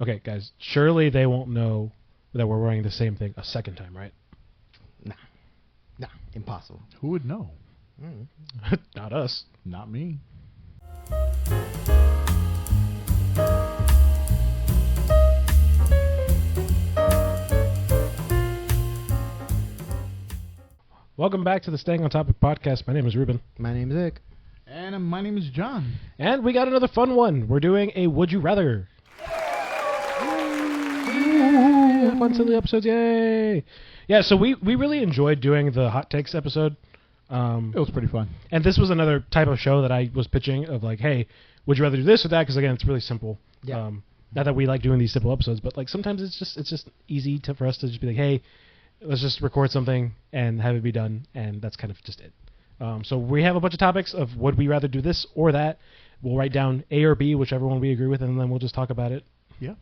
Okay, guys, surely they won't know that we're wearing the same thing a second time, right? Nah, impossible. Who would know? Not us. Not me. Welcome back to the Staying on Topic podcast. My name is Ruben. My name is Vic. And my name is John. And we got another fun one. We're doing a Would You Rather. Yay! Fun, silly episodes, yay! Yeah, so we really enjoyed doing the Hot Takes episode. It was pretty fun. And this was another type of show that I was pitching of like, hey, would you rather do this or that? Because, again, it's really simple. Yeah. Not that we like doing these simple episodes, but like sometimes it's just easy for us to just be like, hey, let's just record something and have it be done, and that's kind of just it. So we have a bunch of topics of would we rather do this or that. We'll write down A or B, whichever one we agree with, and then we'll just talk about it. Yeah.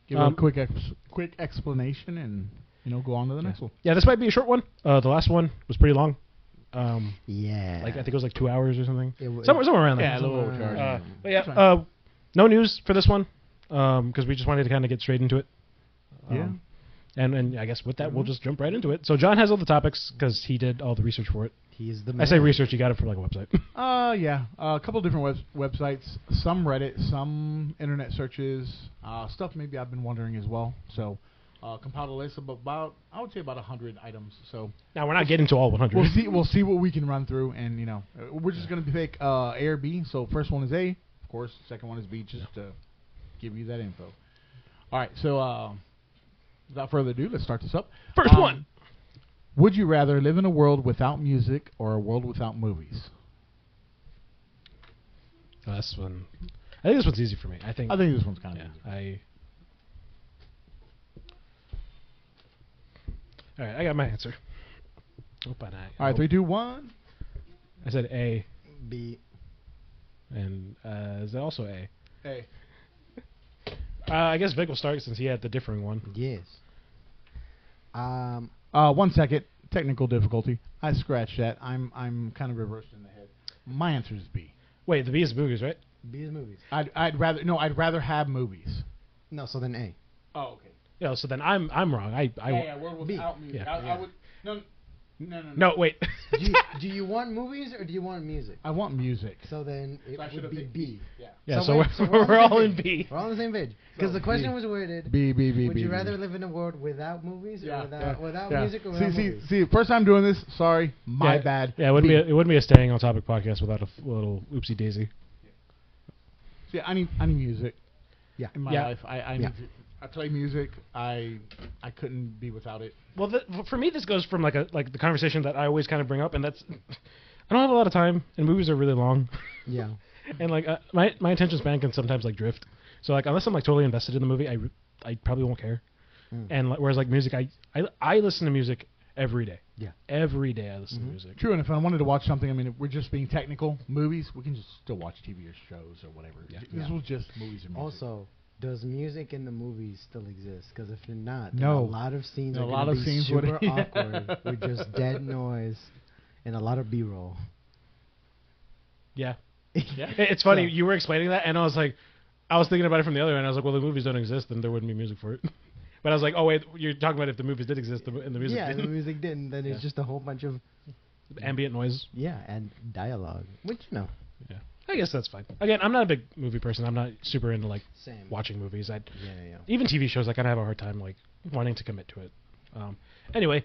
Give a quick explanation and, go on to the next one. Yeah, this might be a short one. The last one was pretty long. Yeah. Like I think it was like 2 hours or something. It Somewhere around there. Yeah, a little overcharged. But yeah, no news for this one because we just wanted to kind of get straight into it. Yeah. And I guess with that, we'll just jump right into it. So John has all the topics because he did all the research for it. He's the man. I say research, you got it from like a website. Yeah. A couple of different websites. Some Reddit, some internet searches. Stuff maybe I've been wondering as well. So compiled a list of about, I would say about 100 items. So Now, we're not getting to all 100. we'll see what we can run through. And, we're just going to pick A or B. So first one is A, of course. Second one is B, just to give you that info. All right. So without further ado, let's start this up. First one. Would you rather live in a world without music or a world without movies? This one. I think this one's easy for me. I think this one's kind of easy. All right, I got my answer. All right, 3, 2, 1. I said A. B. And is it also A? A. I guess Vic will start since he had the differing one. Yes. 1 second. Technical difficulty. I scratched that. I'm kind of reversed in the head. My answer is B. Wait, the B is movies, right? B is movies. I'd rather have movies. No, so then A. Oh, okay. Yeah, so then I'm wrong. World B. without music. Yeah. I would no. No, wait. do you want movies or do you want music? I want music. So then it would be B. Yeah. Yeah, so we're all in B. We're all on the same page. Because the question was worded, B. would you rather live in a world without movies or without music or without movies? See, first time doing this, sorry, my bad. Yeah, it wouldn't be a Staying on Topic podcast without a little oopsie daisy. See, I need music. Yeah. In my life, I need to, I play music. I couldn't be without it. Well, for me, this goes from like the conversation that I always kind of bring up, and that's I don't have a lot of time, and movies are really long. Yeah. And like my attention span can sometimes like drift. So like unless I'm like totally invested in the movie, I probably won't care. And whereas like music, I listen to music every day. Yeah. Every day I listen to music. True, and if I wanted to watch something, I mean, if we're just being technical, movies, we can just still watch TV or shows or whatever. Yeah. This was just movies or music. Also, does music in the movies still exist? Because if they're not, No. then a lot of scenes A are lot going of to be scenes super would- awkward with just dead noise and a lot of B-roll. Yeah. Yeah. It's funny. So- You were explaining that, and I was thinking about it from the other end. I was like, well, the movies don't exist, then there wouldn't be music for it. But I was like, oh wait, you're talking about if the movies did exist and the music Yeah, didn't. the music didn't. Then it's just a whole bunch of Ambient noise. and dialogue, which Yeah. I guess that's fine. Again, I'm not a big movie person. I'm not super into like same. watching movies. Yeah. Even TV shows, I kind of have a hard time like wanting to commit to it. Anyway,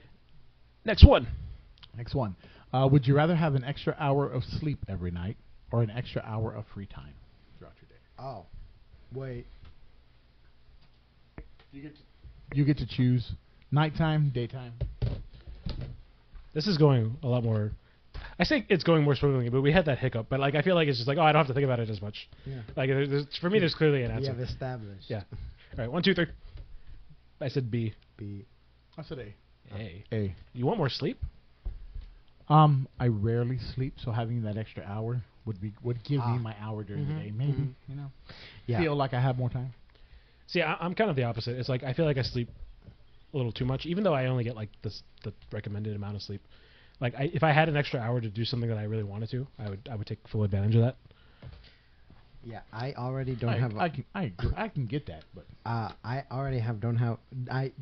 next one. Next one. Would you rather have an extra hour of sleep every night or an extra hour of free time throughout your day? Oh, wait. You get to choose nighttime, daytime. This is going a lot more. I say it's going more smoothly, but we had that hiccup. But like, I feel like it's just like, oh, I don't have to think about it as much. Yeah. Like, for me, there's clearly an We answer. have established. Yeah. All right, 1, 2, 3. I said B. B. I said A. A. You want more sleep? I rarely sleep, so having that extra hour would give me my hour during the day. Maybe Yeah. feel like I have more time. See, I'm kind of the opposite. It's like I feel like I sleep a little too much, even though I only get like the recommended amount of sleep. Like if I had an extra hour to do something that I really wanted to, I would take full advantage of that. Yeah, I already don't have. I can get that, but I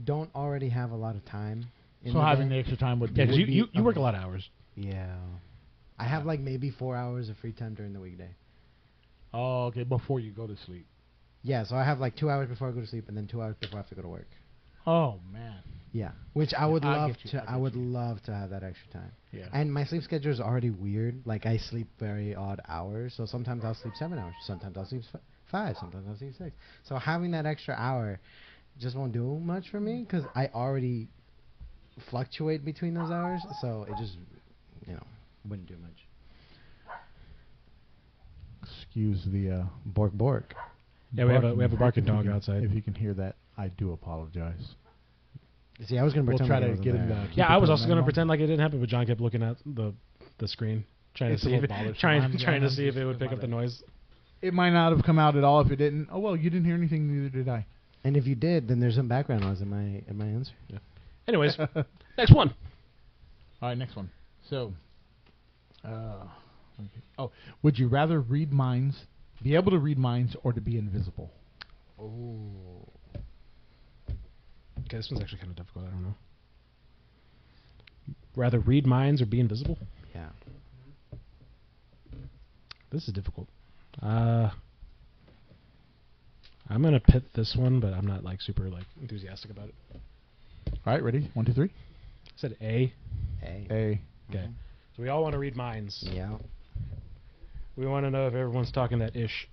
don't already have a lot of time. So having the extra time would be. Yeah, 'cause you work a lot of hours. Yeah, I have like maybe 4 hours of free time during the weekday. Oh, okay. Before you go to sleep. Yeah, so I have like 2 hours before I go to sleep, and then 2 hours before I have to go to work. Oh man. Yeah, which I would love get you, to. I would love to have that extra time. Yeah. And my sleep schedule is already weird. Like I sleep very odd hours, so sometimes I'll sleep 7 hours, sometimes I'll sleep 5, sometimes I'll sleep 6. So having that extra hour just won't do much for me because I already fluctuate between those hours. So it just, wouldn't do much. Excuse the Bork bork. Yeah, we have a barking dog outside. If you can hear that, I do apologize. See, I was gonna pretend. We'll try like to get him. Yeah, I was also gonna pretend like it didn't happen, but John kept looking at the screen, trying to see if it would pick up the noise. It might not have come out at all if it didn't. Oh well, you didn't hear anything, neither did I. And if you did, then there's some background noise in my answer. Yeah. Anyways, next one. All right, next one. So, okay. Oh, would you rather read minds, be able to read minds, or to be invisible? Oh. Okay, this one's actually kind of difficult. I don't know. Rather read minds or be invisible? Yeah. This is difficult. I'm gonna pit this one, but I'm not like super like enthusiastic about it. All right, ready? 1, 2, 3. I said A. A. Okay. So we all want to read minds. Yeah. We want to know if everyone's talking that ish.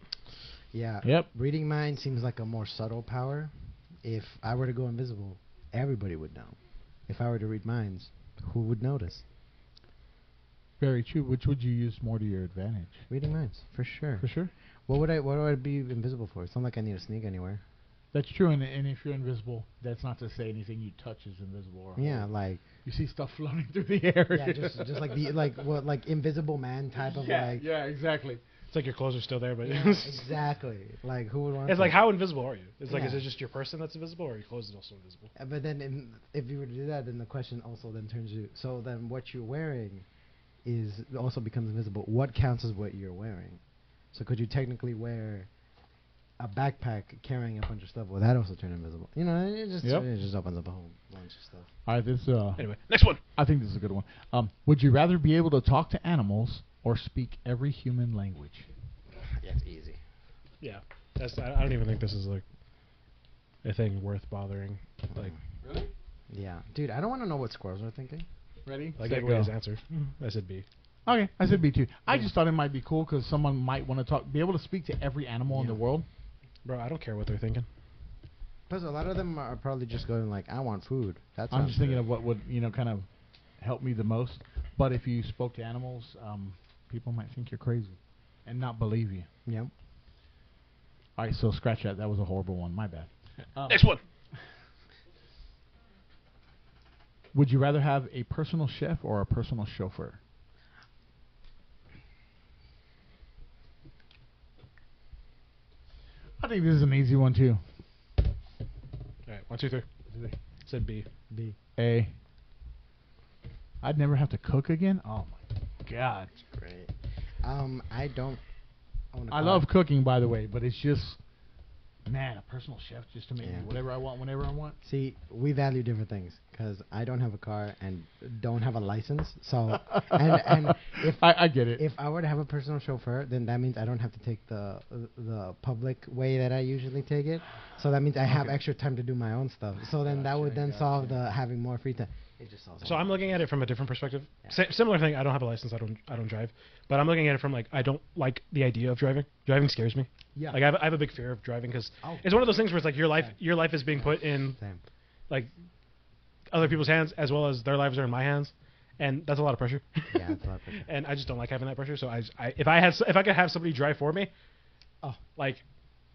Yeah. Yep. Reading minds seems like a more subtle power. If I were to go invisible, everybody would know. If I were to read minds, who would notice? Very true. Which would you use more to your advantage? Reading minds, for sure. For sure. What would I be invisible for? It's not like I need to sneak anywhere. That's true, and if you're invisible, that's not to say anything you touch is invisible. Or Yeah, like you see stuff floating through the air. Yeah, just like the like Invisible Man type of like. Yeah, exactly. It's like your clothes are still there, but Yeah, exactly. Like who would want? It's like how invisible are you? It's like Yeah. is it just your person that's invisible, or your clothes is also invisible? But then if you were to do that, then the question also then turns to so then what you're wearing is also becomes invisible. What counts as what you're wearing? So could you technically wear a backpack carrying a bunch of stuff? Will that also turn invisible? It just opens up a whole bunch of stuff. All right, this. Anyway, next one. I think this is a good one. Would you rather be able to talk to animals or speak every human language? Yeah, it's easy. Yeah, I don't even think this is like a thing worth bothering. Like, really? Yeah, dude, I don't want to know what squirrels are thinking. Ready? like everybody's answer. I said B. Okay, I said B too. I just thought it might be cool because someone might want to be able to speak to every animal in the world. Bro, I don't care what they're thinking. Plus, a lot of them are probably just going like, "I want food." I'm just thinking of what would kind of help me the most. But if you spoke to animals, people might think you're crazy and not believe you. Yep. All right, so scratch that. That was a horrible one. My bad. Next one. Would you rather have a personal chef or a personal chauffeur? I think this is an easy one too. All right, 1, 2, 3. Said B. B. A. I'd never have to cook again. Oh my god. Great. I don't. I love cooking, by the way, but it's just, man, a personal chef just to make me whatever I want, whenever I want. See, we value different things because I don't have a car and don't have a license. So, and if I get it. If I were to have a personal chauffeur, then that means I don't have to take the public way that I usually take it. So that means I have extra time to do my own stuff. So then that would then solve the having more free time. It just solves. So I'm looking at it from a different perspective. Similar thing. I don't have a license. I don't drive. But I'm looking at it from like I don't like the idea of driving. Driving scares me. Yeah. Like I have a big fear of driving because it's one of those things where it's like your life is being put in like other people's hands as well as their lives are in my hands, and that's a lot of pressure. Yeah, that's a lot of pressure. And I just don't like having that pressure. So if I could have somebody drive for me, like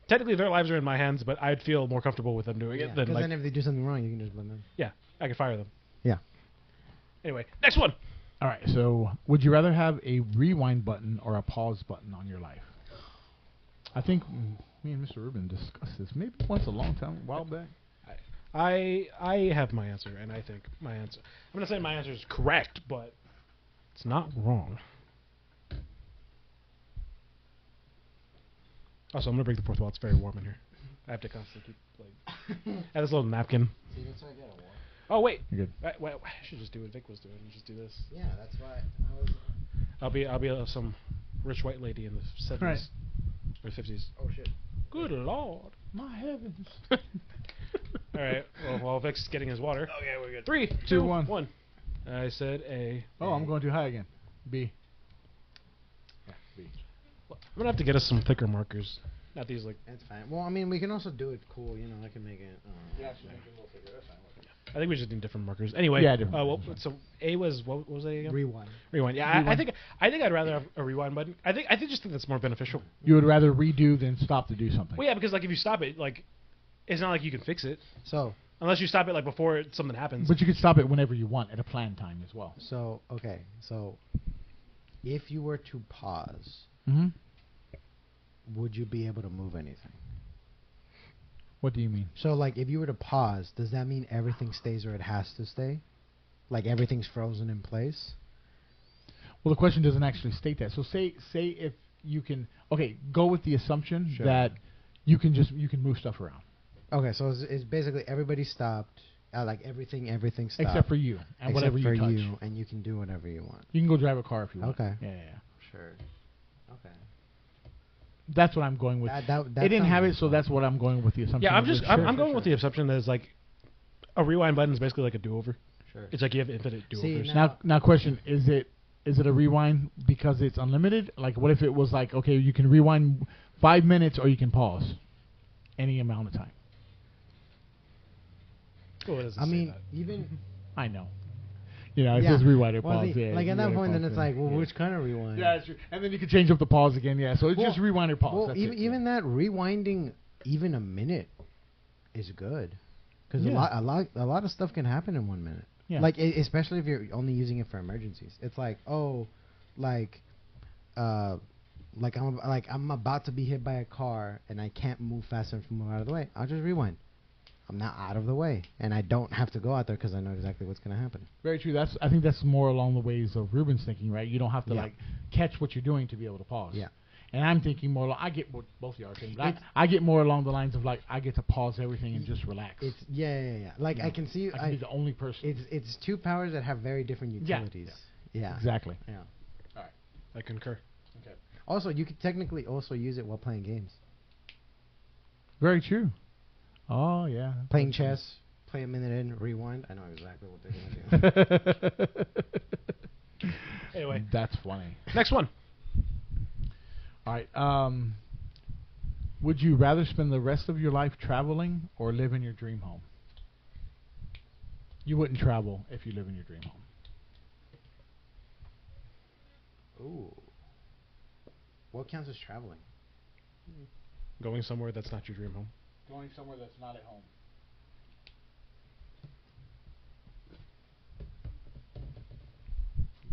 technically their lives are in my hands, but I'd feel more comfortable with them doing it than like. Then if they do something wrong, you can just blame them. Yeah, I could fire them. Yeah. Anyway, next one. All right. So, would you rather have a rewind button or a pause button on your life? I think me and Mr. Rubin discussed this maybe once a while back. I have my answer, and I think my answer. I'm gonna say my answer is correct, but it's not wrong. Also, I'm gonna break the fourth wall. It's very warm in here. I have to constantly keep like. I have this little napkin. See, that's why I get a wall. Oh wait. You're good. I should just do what Vic was doing. Just do this. Yeah, that's why I was. I'll be some rich white lady in the 70s Right. or 50s. Oh shit. Good lord. My heavens. All right. Well, while Vic's getting his water. Okay, we're good. 3, 2, 1. I said A. Oh, I'm going too high again. B. Yeah, B. I'm gonna have to get us some thicker markers. Not these like. That's fine. Well, I mean, we can also do it cool. You know, I can make it. I think we just need different markers. Anyway. Yeah, different Well, markers. so A was what was A again? Rewind. Rewind. Yeah, I Rewind. think I'd rather have a rewind button. I think that's more beneficial. You would rather redo than stop to do something. Well, yeah, because like if you stop it, like it's not like you can fix it So, unless you stop it like before something happens. But you could stop it whenever you want at a planned time as well. okay. So, if you were to pause, Mm-hmm. would you be able to move anything? What do you mean? So, like, if you were to pause, does that mean everything stays where it has to stay? Like, everyth's frozen in place? Well, the question doesn't actually state that. So say if you can, go with the assumption Sure. that you can move stuff around, Okay, so it's basically everybody stopped. Like, everything stopped. except for you and except whatever for you touch. you, and you can do whatever you want. You can go drive a car if you want. Okay. Yeah. Sure. Okay. That's what I'm going with. That It didn't have it, sounds so fun. that's what I'm going with the assumption. yeah, I'm of just it. I'm going with the assumption that it's like a rewind button is basically like a do-over. Sure. It's like you have infinite do-overs. Now question, is it a rewind because it's unlimited? Like, what if it was like, okay, you can rewind 5 minutes or you can pause any amount of time? Oh, it doesn't I say mean, that. even I know. You know, it Yeah. says rewind or well, pause. the- Yeah, like at that rewind or point, then pause, it's yeah. like, well, Yeah. which kind of rewind? Yeah, that's true. And then you can change up the pause again. Yeah, so it's Well, just rewind or pause. Well, that's even it. even that rewinding, even a minute, is good, because Yeah. a lot of stuff can happen in 1 minute. Yeah. Like especially if you're only using it for emergencies. It's like like I'm about to be hit by a car and I can't move fast enough to move out of the way. I'll just rewind. I'm now out of the way, and I don't have to go out there because I know exactly what's going to happen. Very true. I think that's more along the ways of Ruben's thinking, right? You don't have to Yeah. like catch what you're doing to be able to pause. Yeah. And I'm thinking more. I get what both of y'all are saying. But It's- I get more along the lines of like I get to pause everything and just relax. It's yeah. Like You I know, can see. I can be the only person. It's two powers that have very different Yeah. utilities. Yeah. Exactly. Yeah. I concur. Okay. Also, you could technically also use it while playing games. Very true. Oh yeah. Playing chess, play a minute in, rewind. I know exactly what they're gonna do. Anyway, That's funny. next one. All right. Would you rather spend the rest of your life traveling or live in your dream home? You wouldn't travel if you live in your dream home. Ooh. What counts as traveling? Going somewhere that's not your dream home. Going somewhere that's not at home.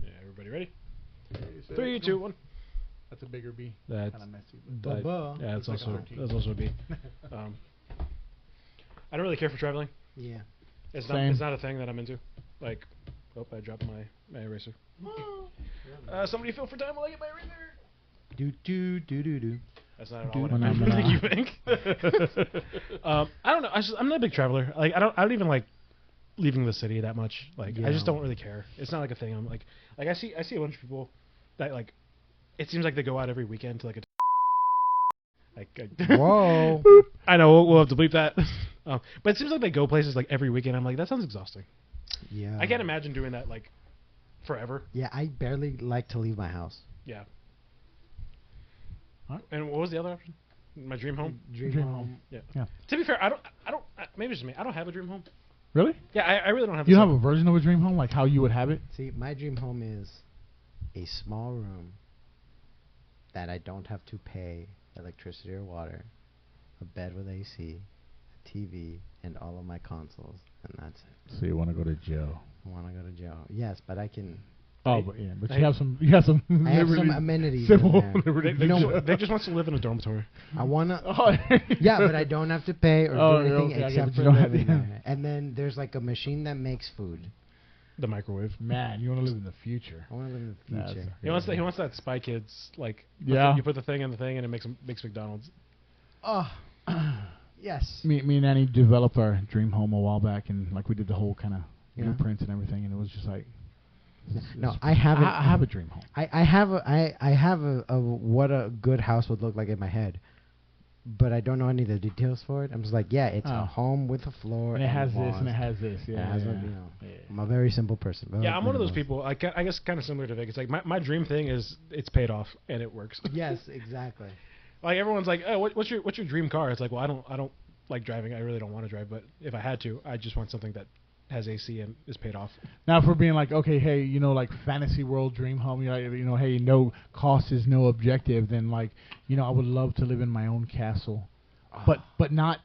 Yeah, everybody ready? 3, 2, 1. That's a bigger B. That's Kind of messy. Ba-ba. yeah, that's Looks like a also 13. that's also a B. I don't really care for traveling. Yeah. Same. It's not a thing that I'm into. Like, oh, I dropped my eraser. Somebody feel for time while I get my eraser. Do do do do do. That's not at Do all what I na think na. you think. I don't know. I'm not a big traveler. Like I don't even like leaving the city that much. Like I just Yeah. don't really care. It's not like a thing. I'm like I see a bunch of people that like it seems like they go out every weekend to like a Whoa. I know we'll have to bleep that. But it seems like they go places like every weekend. I'm like that sounds exhausting. Yeah. I can't imagine doing that like forever. Yeah, I barely like to leave my house. Yeah. Huh? And what was the other option? My dream home. Dream, Dream home. home. Yeah. Yeah. To be fair, I don't. Maybe it's just me. I don't have a dream home. Really? Yeah, I really don't have. You this have a version of a dream home, like how you would have it? See, my dream home is a small room that I don't have to pay electricity or water, a bed with AC, a TV, and all of my consoles, and that's it. So you want to go to jail? I want to go to jail. Yes, but I can. Oh, but yeah, but Hey. you have some. I have some liberty- amenities. Civil in there. liberty. You know, Vic just wants to live in a dormitory. I wanna. Oh, Yeah, but I don't have to pay or Oh, do anything okay, I get except what for you don't live have in to- there. And then there's like a machine that makes food. The microwave. Man, you want to live in the future. I want to live in the That's- future. He wants that Spy Kids like. Yeah. You put the thing in the thing and it makes McDonald's. Oh, yes. Me and Annie developed our dream home a while back, and like we did the whole kind of Yeah. blueprints and everything, and it was just like. No, I haven't. I have a dream home. I have a what a good house would look like in my head, but I don't know any of the details for it. I'm just like, yeah, it's Oh. a home with a floor. And it has walls. this and it has this. Yeah, It has yeah. what, you know. Yeah. I'm a very simple person. very Yeah, I'm one of those minimalist. people. I guess kind of similar to Vic. It's like my dream thing is it's paid off and it works. Yes, exactly. Like everyone's like, oh, what's your dream car? It's like, well, I don't like driving. I really don't want to drive, but if I had to, I just want something that has AC and is paid off. Now, if we're being like, okay, hey, you know, like fantasy world dream home, you know, hey, no cost is no objective, then like, you know, I would love to live in my own castle, but not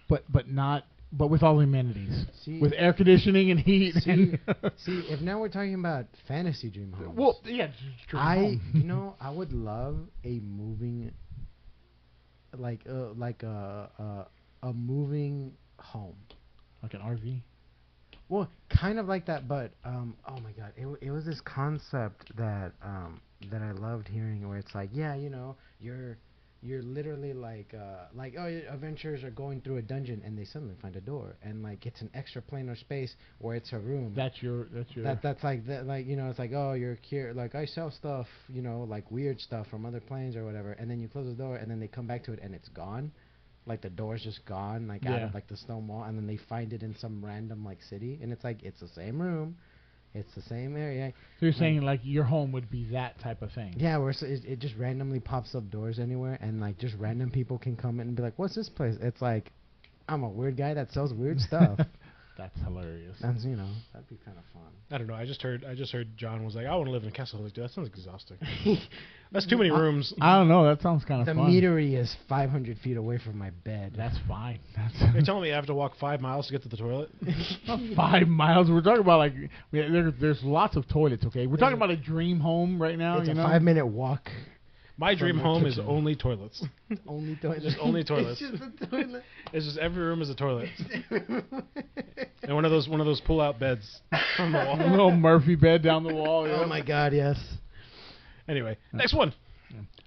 with all the amenities, See, with air conditioning and heat. see, and see, if now we're talking about fantasy dream homes, well, yeah, just dream home. you know, I would love a moving, like a moving home. like an RV. Well, kind of like that, but oh my god, it was this concept that I loved hearing, where it's like, yeah, you know, you're literally like oh, your adventurers are going through a dungeon and they suddenly find a door, and like it's an extra planar space where it's a room. That's your. That's like that, like, you know, it's like, oh, you're here, like I sell stuff, you know, like weird stuff from other planes or whatever, and then you close the door and then they come back to it and it's gone. Like the door's just gone, like out Yeah. of like the stone wall, and then they find it in some random like city, and it's like it's the same room, it's the same area. So you're saying like your home would be that type of thing? Yeah, where it just randomly pops up doors anywhere, and like just random people can come in and be like, "What's this place?" It's like, I'm a weird guy that sells weird stuff. That's hilarious. That's, you know, that'd be kind of fun. I don't know. I just heard John was like, I want to live in a castle. I was like, dude, that sounds exhausting. That's too many rooms. I don't know. That sounds kind of The fun. meadery is 500 feet away from my bed. That's fine. You're That's telling me I have to walk 5 miles to get to the toilet? not 5 miles. We're talking about like there's lots of toilets. Okay, we're talking about a dream home right now. It's you a know, 5-minute walk. My dream the home is kitchen. only toilets. Only toilet. Just only toilets. It's just a toilet. It's just every room is a toilet. And one of those pull-out beds from the a wall. little Murphy bed down the wall. Oh yeah. my god, yes. Anyway, next one.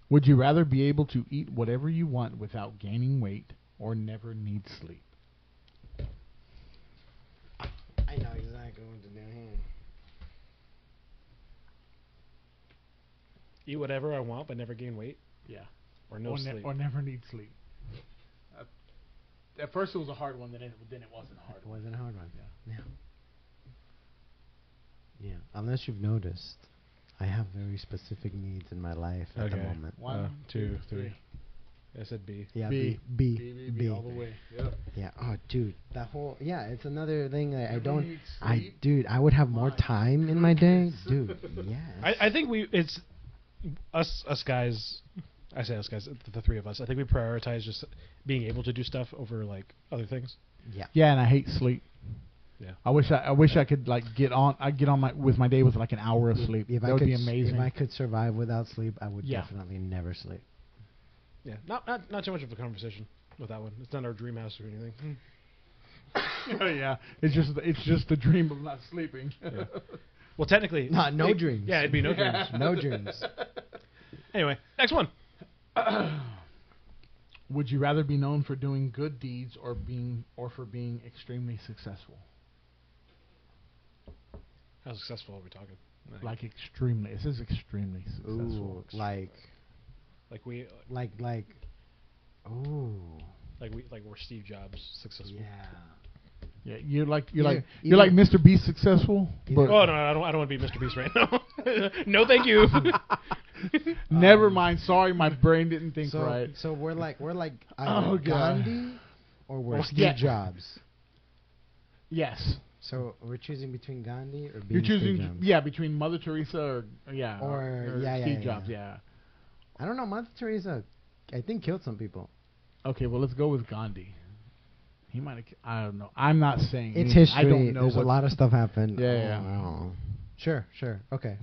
Would you rather be able to eat whatever you want without gaining weight, or never need sleep? I know exactly what to do here. Eat whatever I want, but never gain weight, Yeah. or no sleep. Or never need sleep. At first it was a hard one, then it wasn't a hard It one. wasn't a hard one. Yeah. Yeah. Unless you've noticed, I have very specific needs in my life at the Okay. moment. 1, 2, 3. I said B. Yeah, B. B. all the way. Yep. Yeah. Oh, dude, that whole it's another thing that I Never don't. need sleep. Dude, I would have more My time in my day, goodness. dude. Yes. I think it's us guys. I say us guys, the three of us. I think we prioritize just being able to do stuff over like other things. Yeah. Yeah, and I hate sleep. Yeah. I wish I could like get on my day with like an hour of sleep. If That I would could be amazing. If I could survive without sleep, I would Yeah. definitely never sleep. Yeah, not too much of a conversation with that one. It's not our dream house or anything. yeah, it's just the dream of not sleeping. Yeah. Well, technically, No dreams. Yeah, it'd be no dreams. No dreams. Anyway, next one. Would you rather be known for doing good deeds or for being extremely successful? How successful are we talking? Like extremely. It says extremely successful. Ooh, like. we Ooh. we're Steve Jobs successful. Yeah. Yeah, you're like Either- Mr. Beast successful. Either- But Oh no, I don't want to be Mr. Beast right now. No, thank you. never mind. Sorry, my brain didn't think So right. so we're like either Oh, God. Gandhi or we're Oh, Steve yeah. Jobs. Yes, So we're choosing between Gandhi or being you're choosing. Steve Jobs. Yeah, between Mother Teresa or yeah, Steve Jobs. yeah. Yeah. I don't know. Mother Teresa, I think, killed some people. Okay, well let's go with Gandhi. He might have. I don't know. I'm not saying It's anything. history. I don't know There's what. a lot of stuff happened. Yeah, Oh, yeah. I don't know. Sure. Okay.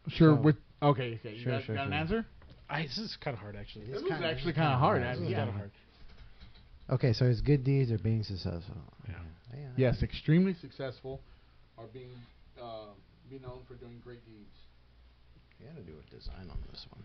Sure. So- With okay. You Sure, got, sure, got an sure. answer? This is kind of hard actually. It This is was kinda- actually it's kind of hard. This This is Yeah. kind of hard. Okay, so it's good deeds or being successful. Yeah. Yeah. Yes, extremely successful, or being be known for doing great deeds. You gotta do a design on this one.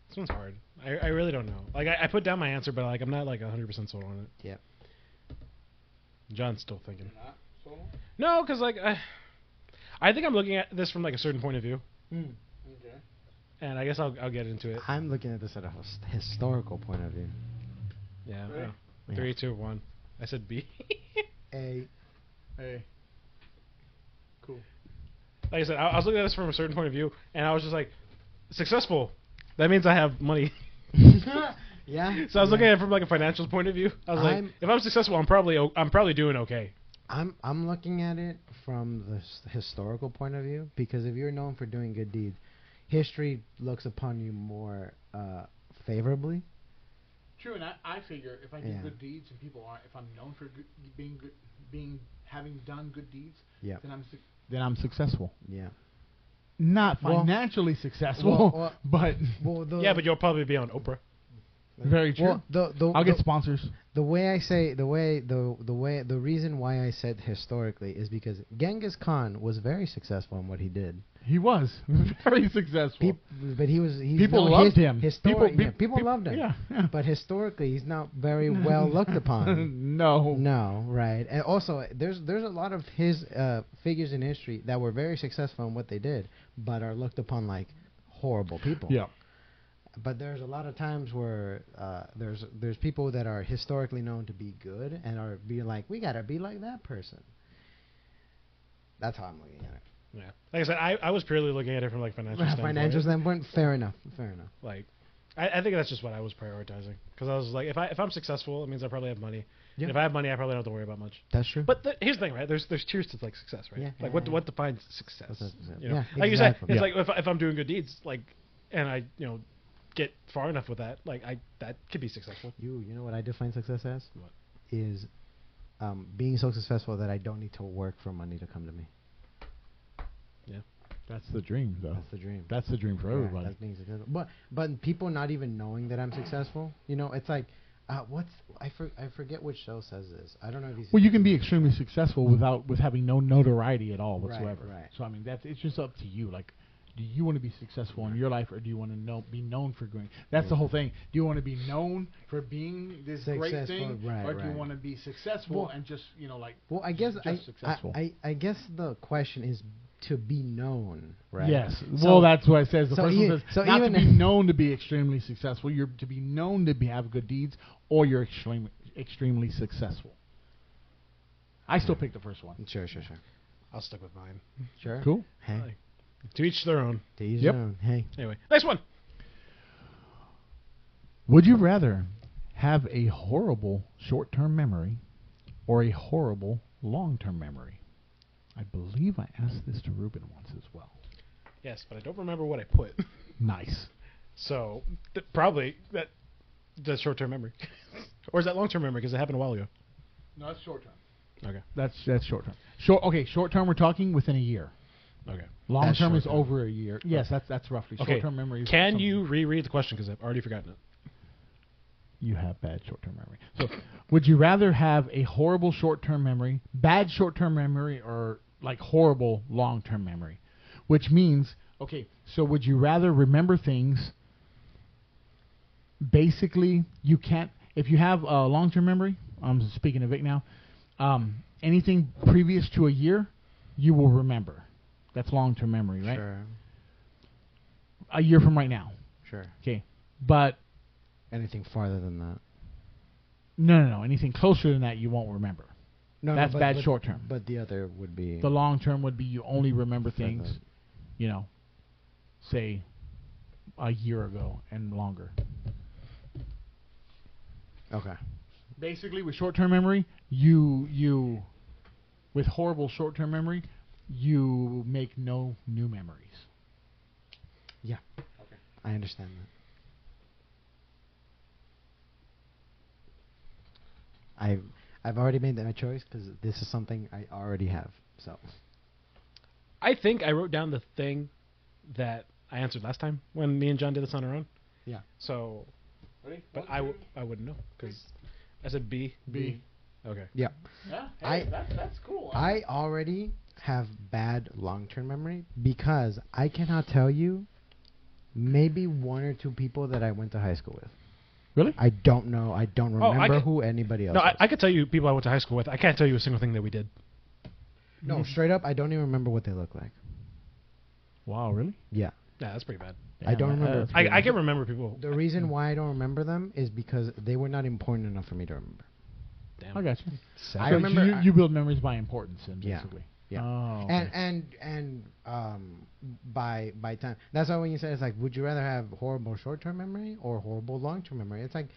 This one's hard. I really don't know. Like I put down my answer, but like I'm not like 100% sold on it. Yep. John's still thinking. No, because like I think I'm looking at this from like a certain point of view, Okay. and I guess I'll get into it. I'm looking at this at a historical point of view. Yeah. Ready? Yeah. 3, 2, 1. I said B. A. Hey. Cool. Like I said, I was looking at this from a certain point of view, and I was just like, successful. That means I have money. Yeah. So I was looking at it from like a financial point of view. I was like, if I'm successful, I'm probably doing okay. I'm looking at it from the historical point of view, because if you're known for doing good deeds, history looks upon you more favorably. True, and I figure if I do Yeah. good deeds and people aren't, if I'm known for having done good deeds, Yeah. then I'm successful. Yeah. Not Well- financially successul, but Well, Yeah, but you'll probably be on Oprah. very true. Well, I'll get sponsors. the reason why I said historically is because Genghis Khan was very successful in what he did. He was very successful. But he's People no, loved him. People loved him. Yeah. But historically, he's not very well looked upon. No. No, right. And also, there's a lot of his figures in history that were very successful in what they did, but are looked upon like horrible people. Yeah. But there's a lot of times where there's people that are historically known to be good and are being like, we gotta be like that person. That's how I'm looking at it. Yeah. Like I said, I was purely looking at it from like financial standpoint. Financial standpoint, fair enough. Like, I think that's just what I was prioritizing. Because I was like, if I'm successful, it means I probably have money. Yeah. And if I have money, I probably don't have to worry about much. That's true. But here's the thing, right? There's tiers to like success, right? Yeah. Like Yeah. what defines success? What's that success? You know? Yeah, Like you said, exactly. it's Yeah. like if I'm doing good deeds, like, and I get far enough with that, like that could be successful. You know what I define success as? What? Is being so successful that I don't need to work for money to come to me. That's the dream, though. That's the dream. That's the dream for Yeah, everybody. that's being successful. But people not even knowing that I'm successful, it's like, I forget which show says this. I don't know if he's. Well, you can be extremely successful with having no notoriety at all Right, whatsoever. right. So I mean, it's just up to you. Like, do you want to be successful in your life, or do you want to be known for going? That's the whole thing. Do you want to be known for being this great Successful, thing, right, or do you right. want to be successful Well- and just like? Well, I guess just successful. I guess the question is to be known, right? Yes. So- Well, that's what it says. The so first e- one so says not to even be if- known to be extremely successful. You're to be known to have good deeds, or you're extremely successful. I still pick the first one. Sure. I'll stick with mine. Sure. Cool. Hey, Like, to each their own. to each Yep. their own. Hey. Anyway, next one. Would you rather have a horrible short-term memory or a horrible long-term memory? I believe I asked this to Ruben once as well. Yes, but I don't remember what I put. Nice. So probably that's short-term memory, or is that long-term memory? Because it happened a while ago. No, that's short-term. Okay. That's short-term. Short-term we're talking within a year. Okay. Long-term is short-term. over a year. Yes, that's roughly. Okay. Short-term memory is Can something- you reread the question? Because I've already forgotten it. You have bad short-term memory. So, would you rather have a horrible short-term memory, bad short-term memory, or like horrible long-term memory? Which means, okay, so would you rather remember things? Basically, you can't. If you have a long-term memory, I'm speaking of Vic now. Anything previous to a year, you will remember. That's long-term memory, right? Sure. A year from right now. Sure. Okay, but Anything farther than that? no. Anything closer than that, you won't remember. No, That's bad short term. But the other would be The long term would be you only remember things, further. Say a year ago and longer. Okay. Basically, with short term memory, you with horrible short term memory, you make no new memories. Yeah. Okay. I understand that. I've already made that choice because this is something I already have. So I think I wrote down the thing that I answered last time when me and John did this on our own. yeah. So, Ready? but I wouldn't know because I said B. B. Okay. Yeah. Yeah. I- That's cool. I already have bad long-term memory because I cannot tell you maybe one or two people that I went to high school with. Really? I don't know. I don't Oh, I remember get- who anybody else No, was. I could tell you people I went to high school with. I can't tell you a single thing that we did. No, straight up, I don't even remember what they look like. Wow, really? Yeah. Yeah, that's pretty bad. I don't remember. I can remember people. The reason why I don't remember them is because they were not important enough for me to remember. Damn. I got you. I So remember you build memories by importance, then, Yeah. basically. Yeah. Oh, okay. And by time, that's why when you say it's like, would you rather have horrible short term memory or horrible long term memory? It's like,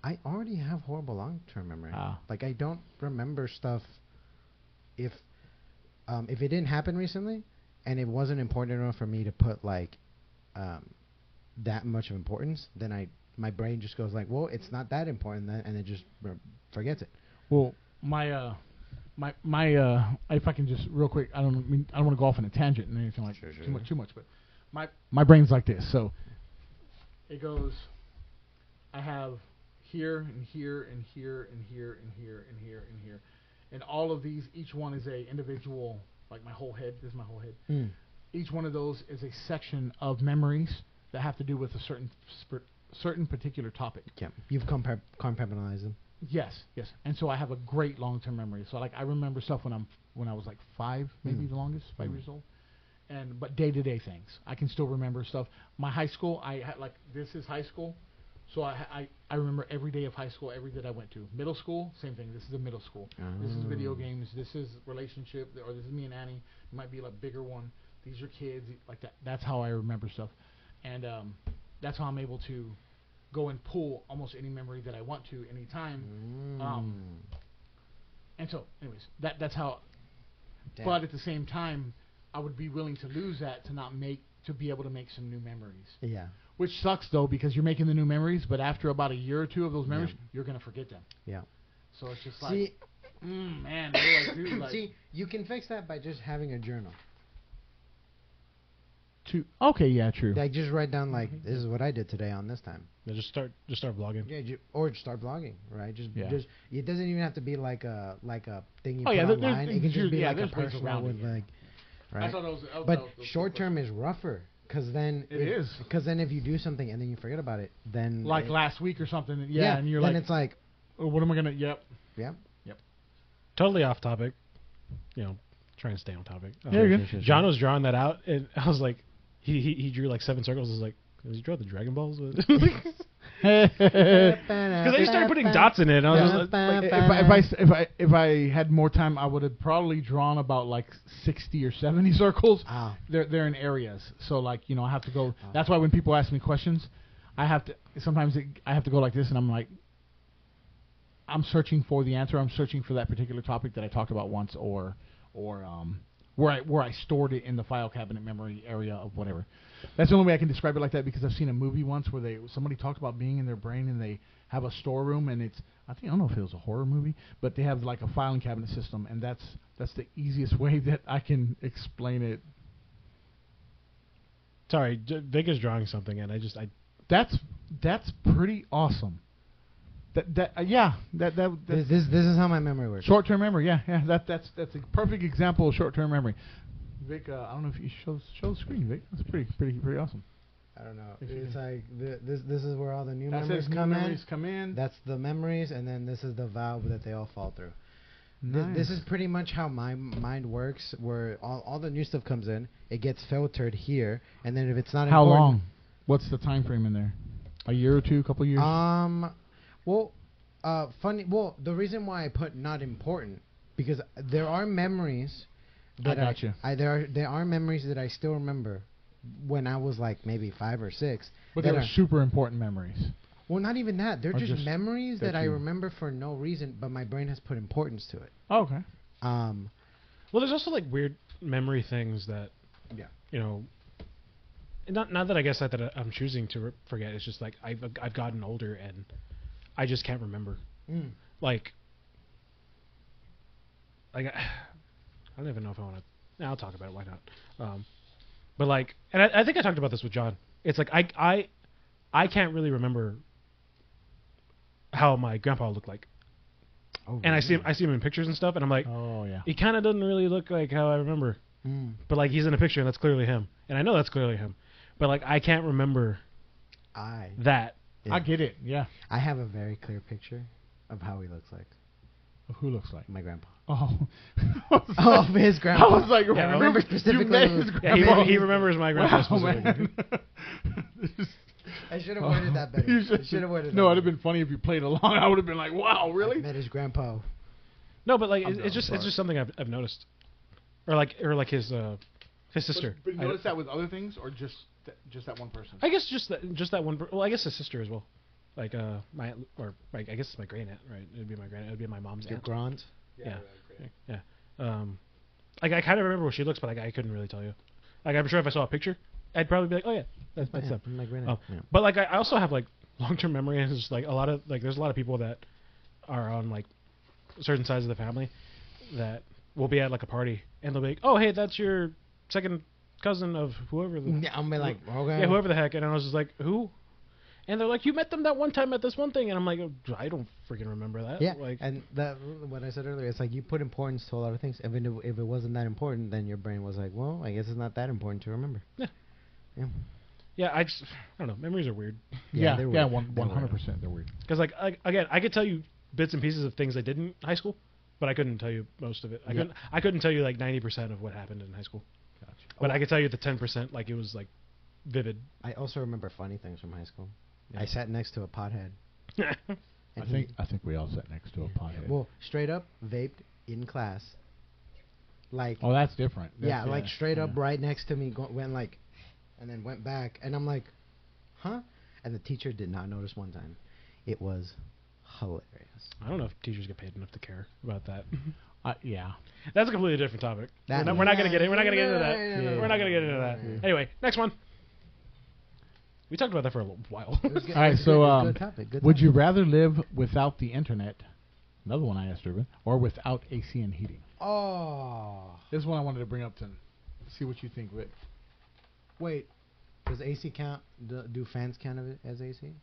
I already have horrible long term memory. Ah. Like I don't remember stuff if it didn't happen recently and it wasn't important enough for me to put like that much of importance, then my brain just goes like, well, it's not that important then, and it just forgets it. Well, my if I can just real quick, I don't want to go off on a tangent and anything like Sure. too much, but my brain's like this. So it goes. I have here and here and here and here and here and here and here, and all of these. Each one is a individual. Like my whole head. This is my whole head. Each one of those is a section of memories that have to do with a certain particular topic. Yeah, you've compartmentalized them. Yes. And so I have a great long-term memory. So like I remember stuff when I was like 5, maybe the longest, 5 years old. But day-to-day things. I can still remember stuff. My high school, I had like this is high school. So I remember every day of high school, every day I went to. Middle school, same thing. This is a middle school. This is video games. This is relationship, or this is me and Annie. It might be like a bigger one. These are kids, like that. That's how I remember stuff, and that's how I'm able to go and pull almost any memory that I want to anytime. And so, anyways, that's how. Damn. But at the same time, I would be willing to lose that to be able to make some new memories. Yeah. Which sucks though, because you're making the new memories, but after about a year or two of those memories, you're gonna forget them. Yeah. So it's just See, like, man, they're like, dude, like, see, you can fix that by just having a journal. okay, yeah, true. Like just write down like this is what I did today on this time. Yeah, just start vlogging. Yeah, or just start blogging, right? Just Yeah. it doesn't even have to be like a thing you Oh, put yeah, there's online. It can things just be yeah, like a there's ways personal around with it, yeah. like, I right? thought that was, But short term is rougher because then It is. because then if you do something and then you forget about it, then like it, last week or something, and then you're like, it's like oh, what am I gonna? Yep. Totally off topic. Trying to stay on topic. Yeah, you're good. John was drawing that out, and I was like, he drew like 7 circles. I was like, does he draw the Dragon Balls? Because they started putting dots in it, and I was just like, if I had more time, I would have probably drawn about like 60 or 70 circles. Ah. They're in areas, so like I have to go. That's why when people ask me questions, I have to go like this, and I'm like, I'm searching for the answer. I'm searching for that particular topic that I talked about once, or where I stored it in the file cabinet memory area of whatever. That's the only way I can describe it like that, because I've seen a movie once where somebody talked about being in their brain and they have a storeroom, and I don't know if it was a horror movie, but they have like a filing cabinet system, and that's the easiest way that I can explain it. sorry, Vic is drawing something, and That's pretty awesome. That this is how my memory works. short-term memory, yeah. That's a perfect example of short-term memory. Vic, I don't know if you show the screen, Vic. That's pretty awesome. I don't know. If you It's can- like this is where all the new That memories says new come memories in. come in. That's the memories, and then this is the valve that they all fall through. Nice. This is pretty much how my mind works, where all the new stuff comes in, it gets filtered here, and then if it's not How important, long? What's the time frame in there? A year or two? A couple of years? Well, the reason why I put not important because there are memories that I got you. there are memories that I still remember when I was like maybe 5 or 6. But that they're are- super important memories. well, not even that. They're Or just just memories that that I you- remember for no reason, but my brain has put importance to it. Oh, okay. well, there's also like weird memory things that, Yeah. not that I guess that I'm choosing to forget. It's just like I've gotten older and I just can't remember. Like I don't even know if I want to. I'll talk about it. Why not? But like, and I think I talked about this with John. It's like I can't really remember how my grandpa looked like, Oh, and I see him in pictures and stuff, and I'm like, Oh, yeah. he kind of doesn't really look like how I remember. Mm. But like he's in a picture and that's clearly him, and I know that's clearly him. but like I can't remember that. Yeah. I get it. Yeah. I have a very clear picture of how he looks like. Who looks like? My grandpa. Oh. Oh, his grandpa. I was like, Yeah, I remember specifically. You met his Yeah, grandpa. he remembers my grandpa Wow, specifically. man. I should have worded that better. You I should have worded No, that it'd have been funny if you played along. I would have been like, wow, I really? met his grandpa. No, but like I'm it's done, just sorry. something I've noticed, or like his sister. But you I- notice that with other things, or just that one person? I guess just that one. Well, I guess his sister as well. Like my or like I guess it's my great aunt, right? It'd be my grand. It'd be my mom's Your aunt. grand. Yeah. Yeah. Like I kind of remember what she looks, but like I couldn't really tell you. Like I'm sure if I saw a picture, I'd probably be like, oh yeah, that's Yeah, them. my grand. Oh, Yeah. but like I also have like long-term memory, and it's just like a lot of like there's a lot of people that are on like certain sides of the family that will be at like a party, and they'll be like, oh hey, that's your second cousin of whoever. Yeah, I'm be like, okay. Yeah, whoever the heck, and I was just like, who? And they're like, you met them that one time at this one thing, and I'm like, I don't freaking remember that. Yeah, like, and that what I said earlier, it's like you put importance to a lot of things. Even if it wasn't that important, then your brain was like, well, I guess it's not that important to remember. Yeah. Yeah. yeah, I don't know. Memories are weird Yeah, they're yeah, weird. They're 100%. They're weird. because like again, I could tell you bits and pieces of things I did in high school, but I couldn't tell you most of it. Yeah. I couldn't tell you like 90% of what happened in high school, Gotcha. but I could tell you the 10% like it was like vivid. I also remember funny things from high school. Yeah. I sat next to a pothead. I and think we all sat next to a pothead. Well, straight up vaped in class. Like, oh, that's different. yeah, like straight up yeah. right next to me, went like, and then went back, and I'm like, huh? And the teacher did not notice one time. It was hilarious. I don't know if teachers get paid enough to care about that. Yeah. That's a completely different topic. That- We're not gonna get it. We're not gonna get into that. Yeah. We're not gonna get into that. Yeah. Anyway, next one. We talked about that for a little while. It was good- All right, it was so good, good topic. Good would you topic. rather live without the internet? Another one I asked Ruben, or without AC and heating? Oh, This is one I wanted to bring up to see what you think of it. wait. Does AC count? Do fans count of it as AC?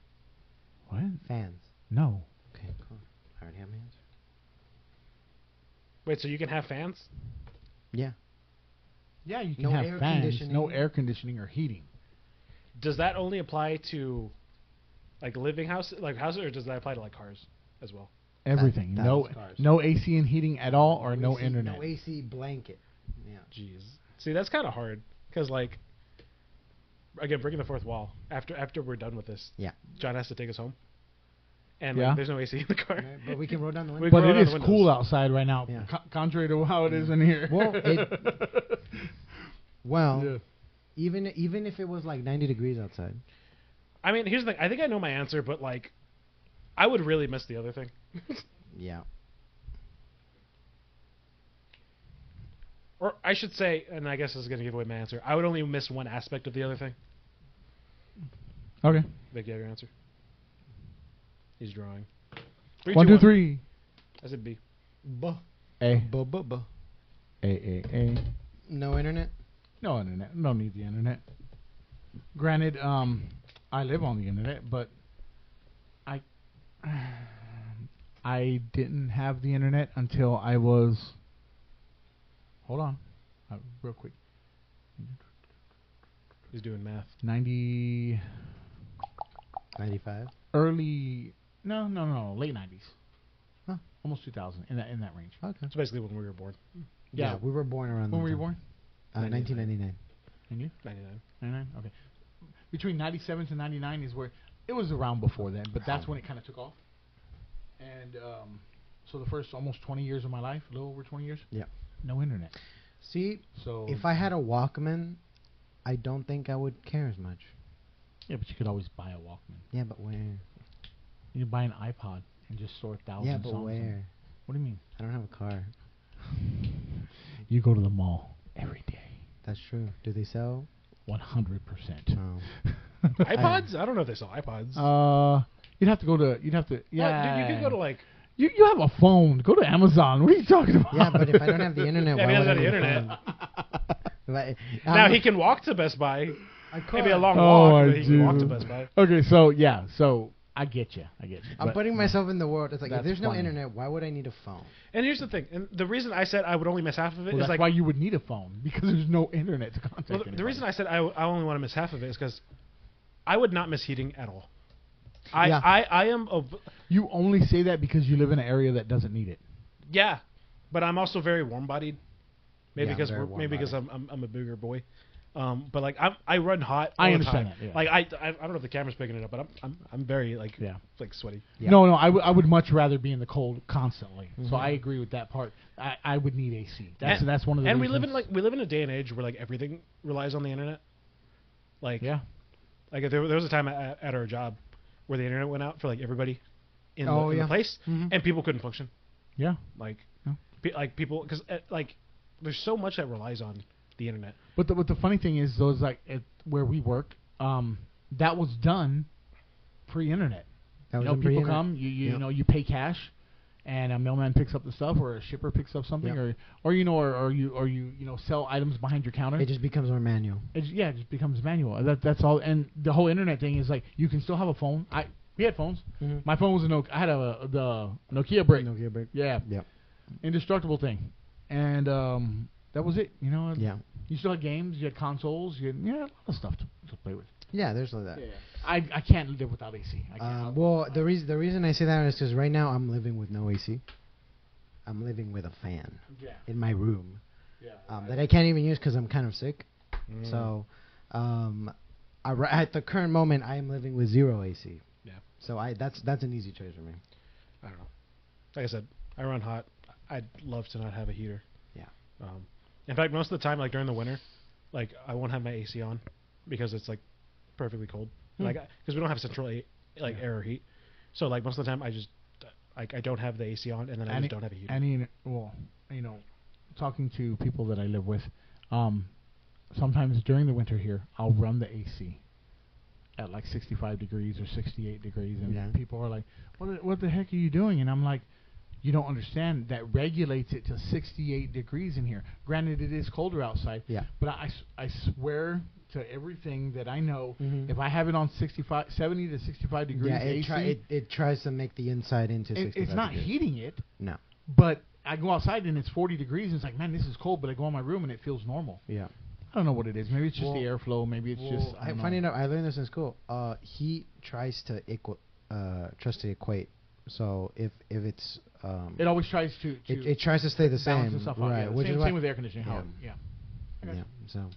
What? Fans. No. Okay, cool. I already have my answer. Wait, so you can have fans? Yeah. Yeah, you can No have air fans, conditioning. no air conditioning or heating. Does that only apply to like living houses, or does that apply to like cars as well? Everything. that no was cars. no AC and heating at all, or no AC, internet. No AC blanket. Yeah. Jeez. See, that's kind of hard because like again, breaking the fourth wall. After we're done with this, Yeah. John has to take us home, and Yeah. like, there's no AC in the car. Right, but we can roll down the We window. But roll it down is the cool windows. outside right now, Yeah. contrary to how it is in here. Well, Well, Yeah. even if it was like 90 degrees outside. I mean, here's the thing. I think I know my answer, but like, I would really miss the other thing. Yeah. Or I should say, and I guess this is going to give away my answer, I would only miss one aspect of the other thing. Okay. Vic, you have your answer? He's drawing. 1, 2, 3. I said B. Buh. A. Buh, buh, buh. A. No internet? No internet. No need the internet. Granted, I live on the internet, but I didn't have the internet until I was. Hold on, real quick. He's doing math. 90 95? early. No, late 90s. Huh. Almost 2000 in that range. Okay. That's basically when we were born. Yeah, Yeah. we were born around When that were you time. born? 1999. And you? 99. 99. Okay. Between 97 to 99 is where it was around before then, but that's when it kind of took off. And so the first almost 20 years of my life, a little over 20 years. Yeah. No internet. See, So if I had a Walkman, I don't think I would care as much. yeah, but you could always buy a Walkman. Yeah, but where? You could buy an iPod and just store thousands Yeah, of but songs. where? What do you mean? I don't have a car. You go to the mall every day. That's true. Do they sell? 100%. Oh. iPods? I don't know if they sell iPods. You'd have to go to. You'd have to. What? Yeah. Dude, you could go to like. You have a phone. Go to Amazon. What are you talking about? Yeah, but if I don't have the internet, Yeah, why he would doesn't I have the need a internet. phone? If I- Now I'm- he can walk to Best Buy. I could. Maybe a long Oh, walk, I but he can walk to do. Best Buy. Okay, so yeah, so I get you. I'm putting myself in the world. It's like, if That's there's no funny. internet, why would I need a phone? And here's the thing. And the reason I said I would only miss half of it Well, is that's like why you would need a phone, because there's no internet to contact well, anybody. the reason I said I only want to miss half of it is because I would not miss heating at all. Yeah. I am You only say that because you live in an area that doesn't need it. yeah, but I'm also very warm-bodied. Maybe Yeah, because very I'm a bigger boy. But like I run hot. I all the understand time. that, yeah. Like I don't know if the camera's picking it up, but I'm very like sweaty. Yeah. No, I would much rather be in the cold constantly. Mm-hmm. So I agree with that part. I would need AC. That's one of the and reasons. we live in a day and age where like everything relies on the internet. Like Yeah. like there was a time at our job where the internet went out for like everybody in Oh, the yeah. place, Mhm. and people couldn't function. Yeah. Like Yeah. like people because like there's so much that relies on the internet. But the funny thing is, those like where we work, that was done pre-internet. That was You know, in people pre-internet. come, you Yep. know, you pay cash, and a mailman picks up the stuff, or a shipper picks up something, Yep. or you sell items behind your counter. It just becomes more manual. It just becomes manual. That's all. And the whole internet thing is like, you can still have a phone. We had phones. Mhm. My phone was I had the Nokia brick. Nokia brick. Yeah, Yep. indestructible thing, and that was it. You know. Yeah. You still had games. You had consoles. You had a lot of stuff to play with. Yeah, there's like that. I can't live without AC. I can't. Well, the reason I say that is because right now I'm living with no AC. I'm living with a fan Yeah. in my room Yeah. that I can't even use because I'm kind of sick. Mm. So, at the current moment, I am living with zero AC. Yeah. So that's an easy choice for me. I don't know. Like I said, I run hot. I'd love to not have a heater. Yeah. In fact, most of the time, like during the winter, like I won't have my AC on because it's like perfectly cold. Like because we don't have central air or heat. So like most of the time, I just I don't have the AC on, and then I just don't have a heater. Talking to people that I live with, sometimes during the winter here, I'll run the AC at like 65 degrees or 68 degrees, and people are like, "What the heck are you doing?" And I'm like, "You don't understand. That regulates it to 68 degrees in here. Granted, it is colder outside, but I swear to everything that I know, if I have it on 70 to 65 degrees AC, it tries to make the inside into 65 it's not degrees. heating it. No. But I go outside and it's 40 degrees, and it's like, man, this is cold. But I go in my room and it feels normal. Yeah. I don't know what it is. Maybe it's just the airflow. Maybe it's just. Funny enough, I learned this in school. Heat tries to equate. So if it's it always tries to it tries to stay the balance same, itself out. right? Yeah, Which same, is same why, with air conditioning. yeah. Okay. So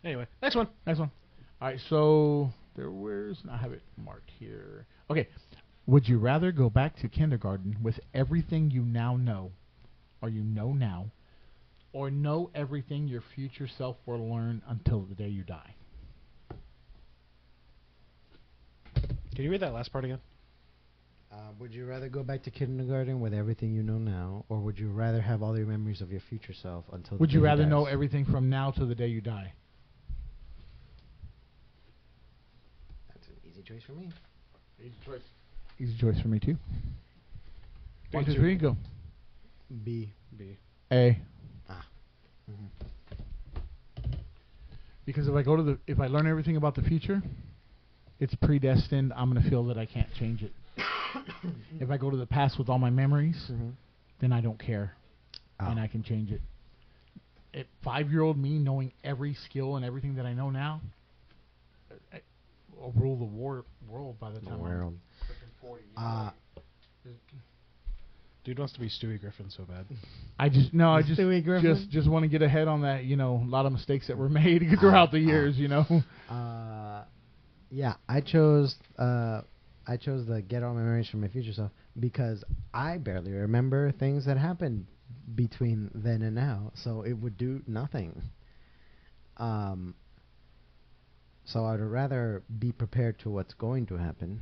Anyway, next one. Next one. All right. So I have it marked here. Okay. Would you rather go back to kindergarten with everything you now know, or you know now, or know everything your future self will learn until the day you die? Can you read that last part again? would you rather go back to kindergarten with everything you know now, or would you rather have all your memories of your future self until? Would the you day rather dies? know everything from now to the day you die? That's an easy choice for me. Easy choice. Easy choice for me too. 1, 2, 2. 3, go. B. A. Mhm. Because if I learn everything about the future, it's predestined. I'm gonna feel that I can't change it. If I go to the past with all my memories, then I don't care, and I can change it. 5-year-old me knowing every skill and everything that I know now, I'll rule the world by the time I'm freaking 40. Dude wants to be Stewie Griffin so bad. I just Stewie Griffin? just want to get ahead on that. A lot of mistakes that were made throughout the years. Yeah, I chose the get all my memories from my future self because I barely remember things that happened between then and now, so it would do nothing. So I'd rather be prepared to what's going to happen.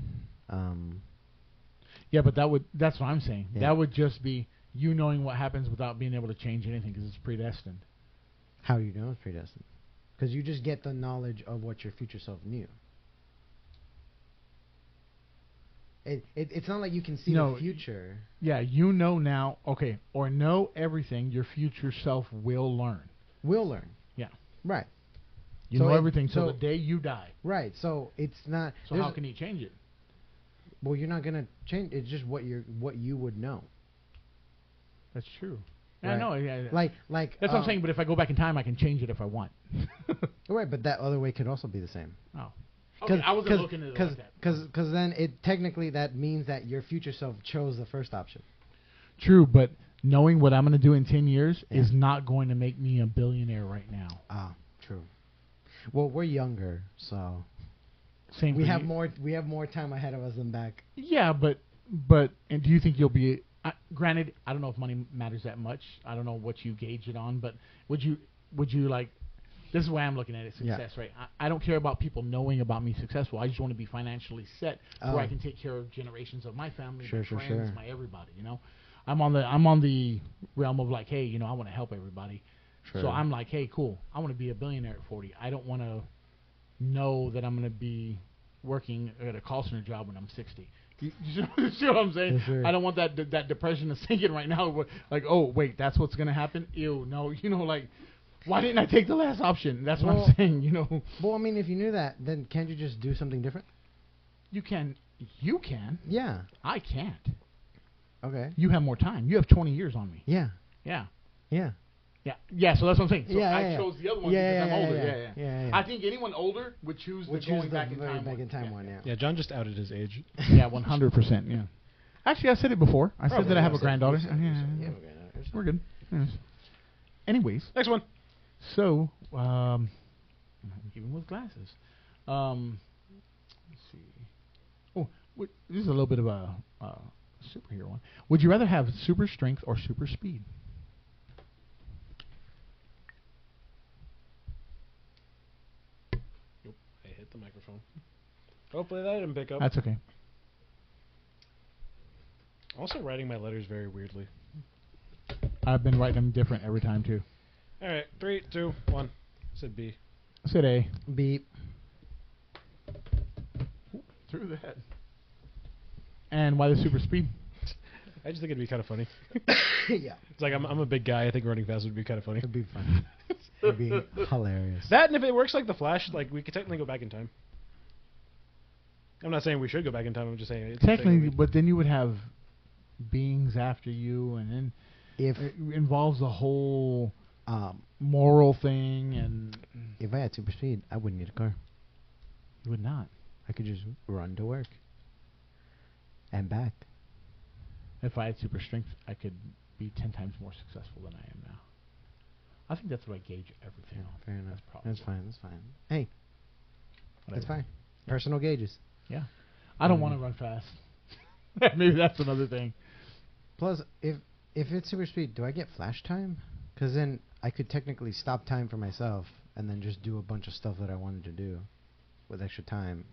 Yeah, but that's what I'm saying. Yeah. That would just be you knowing what happens without being able to change anything because it's predestined. How do you know it's predestined? Because you just get the knowledge of what your future self knew. It's not like you can see the future. Yeah, you know now, okay, or know everything your future self will learn. Will learn. Yeah. Right. You So know it- everything till so- the day you die. Right. So it's not. So there's- how can you change it? Well, you're not gonna change. It's just what you would know. That's true. Yeah, I Right. know. Yeah, Like that's what I'm saying. But if I go back in time, I can change it if I want. Right, but that other way could also be the same. Oh. Okay, I wasn't looking at it like that. Because then it technically that means that your future self chose the first option. True, but knowing what I'm going to do in 10 years Yeah. is not going to make me a billionaire right now. Ah, true. Well, we're younger, so Same. we for have you. more time ahead of us than back. Yeah, but and do you think you'll be? Granted, I don't know if money matters that much. I don't know what you gauge it on, but would you like? This is the way I'm looking at it. Yeah. Success, right? I don't care about people knowing about me successful. I just want to be financially set where I Oh. can take care of generations of my family, Sure, my sure, friends, sure. my everybody. You know, I'm on the realm of like, hey, I want to help everybody. Sure. So I'm like, hey, cool. I want to be a billionaire at 40. I don't want to know that I'm going to be working at a call center job when I'm 60. You see what I'm saying? For sure. I don't want that depression to sink in right now. Like, oh wait, that's what's going to happen. Ew, no. Like, why didn't I take the last option? That's what Well- I'm saying. Well, I mean, if you knew that, then can't you just do something different? You can. Yeah. I can't. Okay. You have more time. You have 20 years on me. Yeah. Yeah. Yeah. Yeah, so that's what I'm saying. So Yeah, I yeah, yeah. chose the other one Yeah, because yeah, I'm older. yeah, Yeah. yeah. I think anyone older would choose Would the choose going the back in time back in time one. Yeah. Yeah, John just outed his age. Yeah, 100%. Yeah. Actually, I said it before. I said that I have a granddaughter. Yeah. We're good. Yes. Anyways, Next one. so even with glasses, let's see. Oh, this is a little bit of a superhero one. Would you rather have super strength or super speed? I hit the microphone. Hopefully that didn't pick up. That's okay. Also writing my letters very weirdly. I've been writing them different every time too. All right, 3, 2, 1. Said B. I said A. Beep. Through the head. And why the super speed? I just think it'd be kind of funny. Yeah. It's like I'm a big guy. I think running fast would be kind of funny. It'd be fun. It'd be hilarious. That and if it works like the Flash, like we could technically go back in time. I'm not saying we should go back in time. I'm just saying it's Technically, but then you would have beings after you, and then If it involves the whole moral thing, and if I had super speed, I wouldn't need a car. you would not. I could just run to work and back. If I had super strength, I could be 10 times more successful than I am now. I think that's what I gauge everything on. Fair enough. That's probably That's fine. That's fine. Hey, that's whatever. fine. Personal gauges. Yeah. I don't want to run fast. Maybe that's another thing. Plus, if it's super speed, do I get flash time? Because then I could technically stop time for myself and then just do a bunch of stuff that I wanted to do with extra time.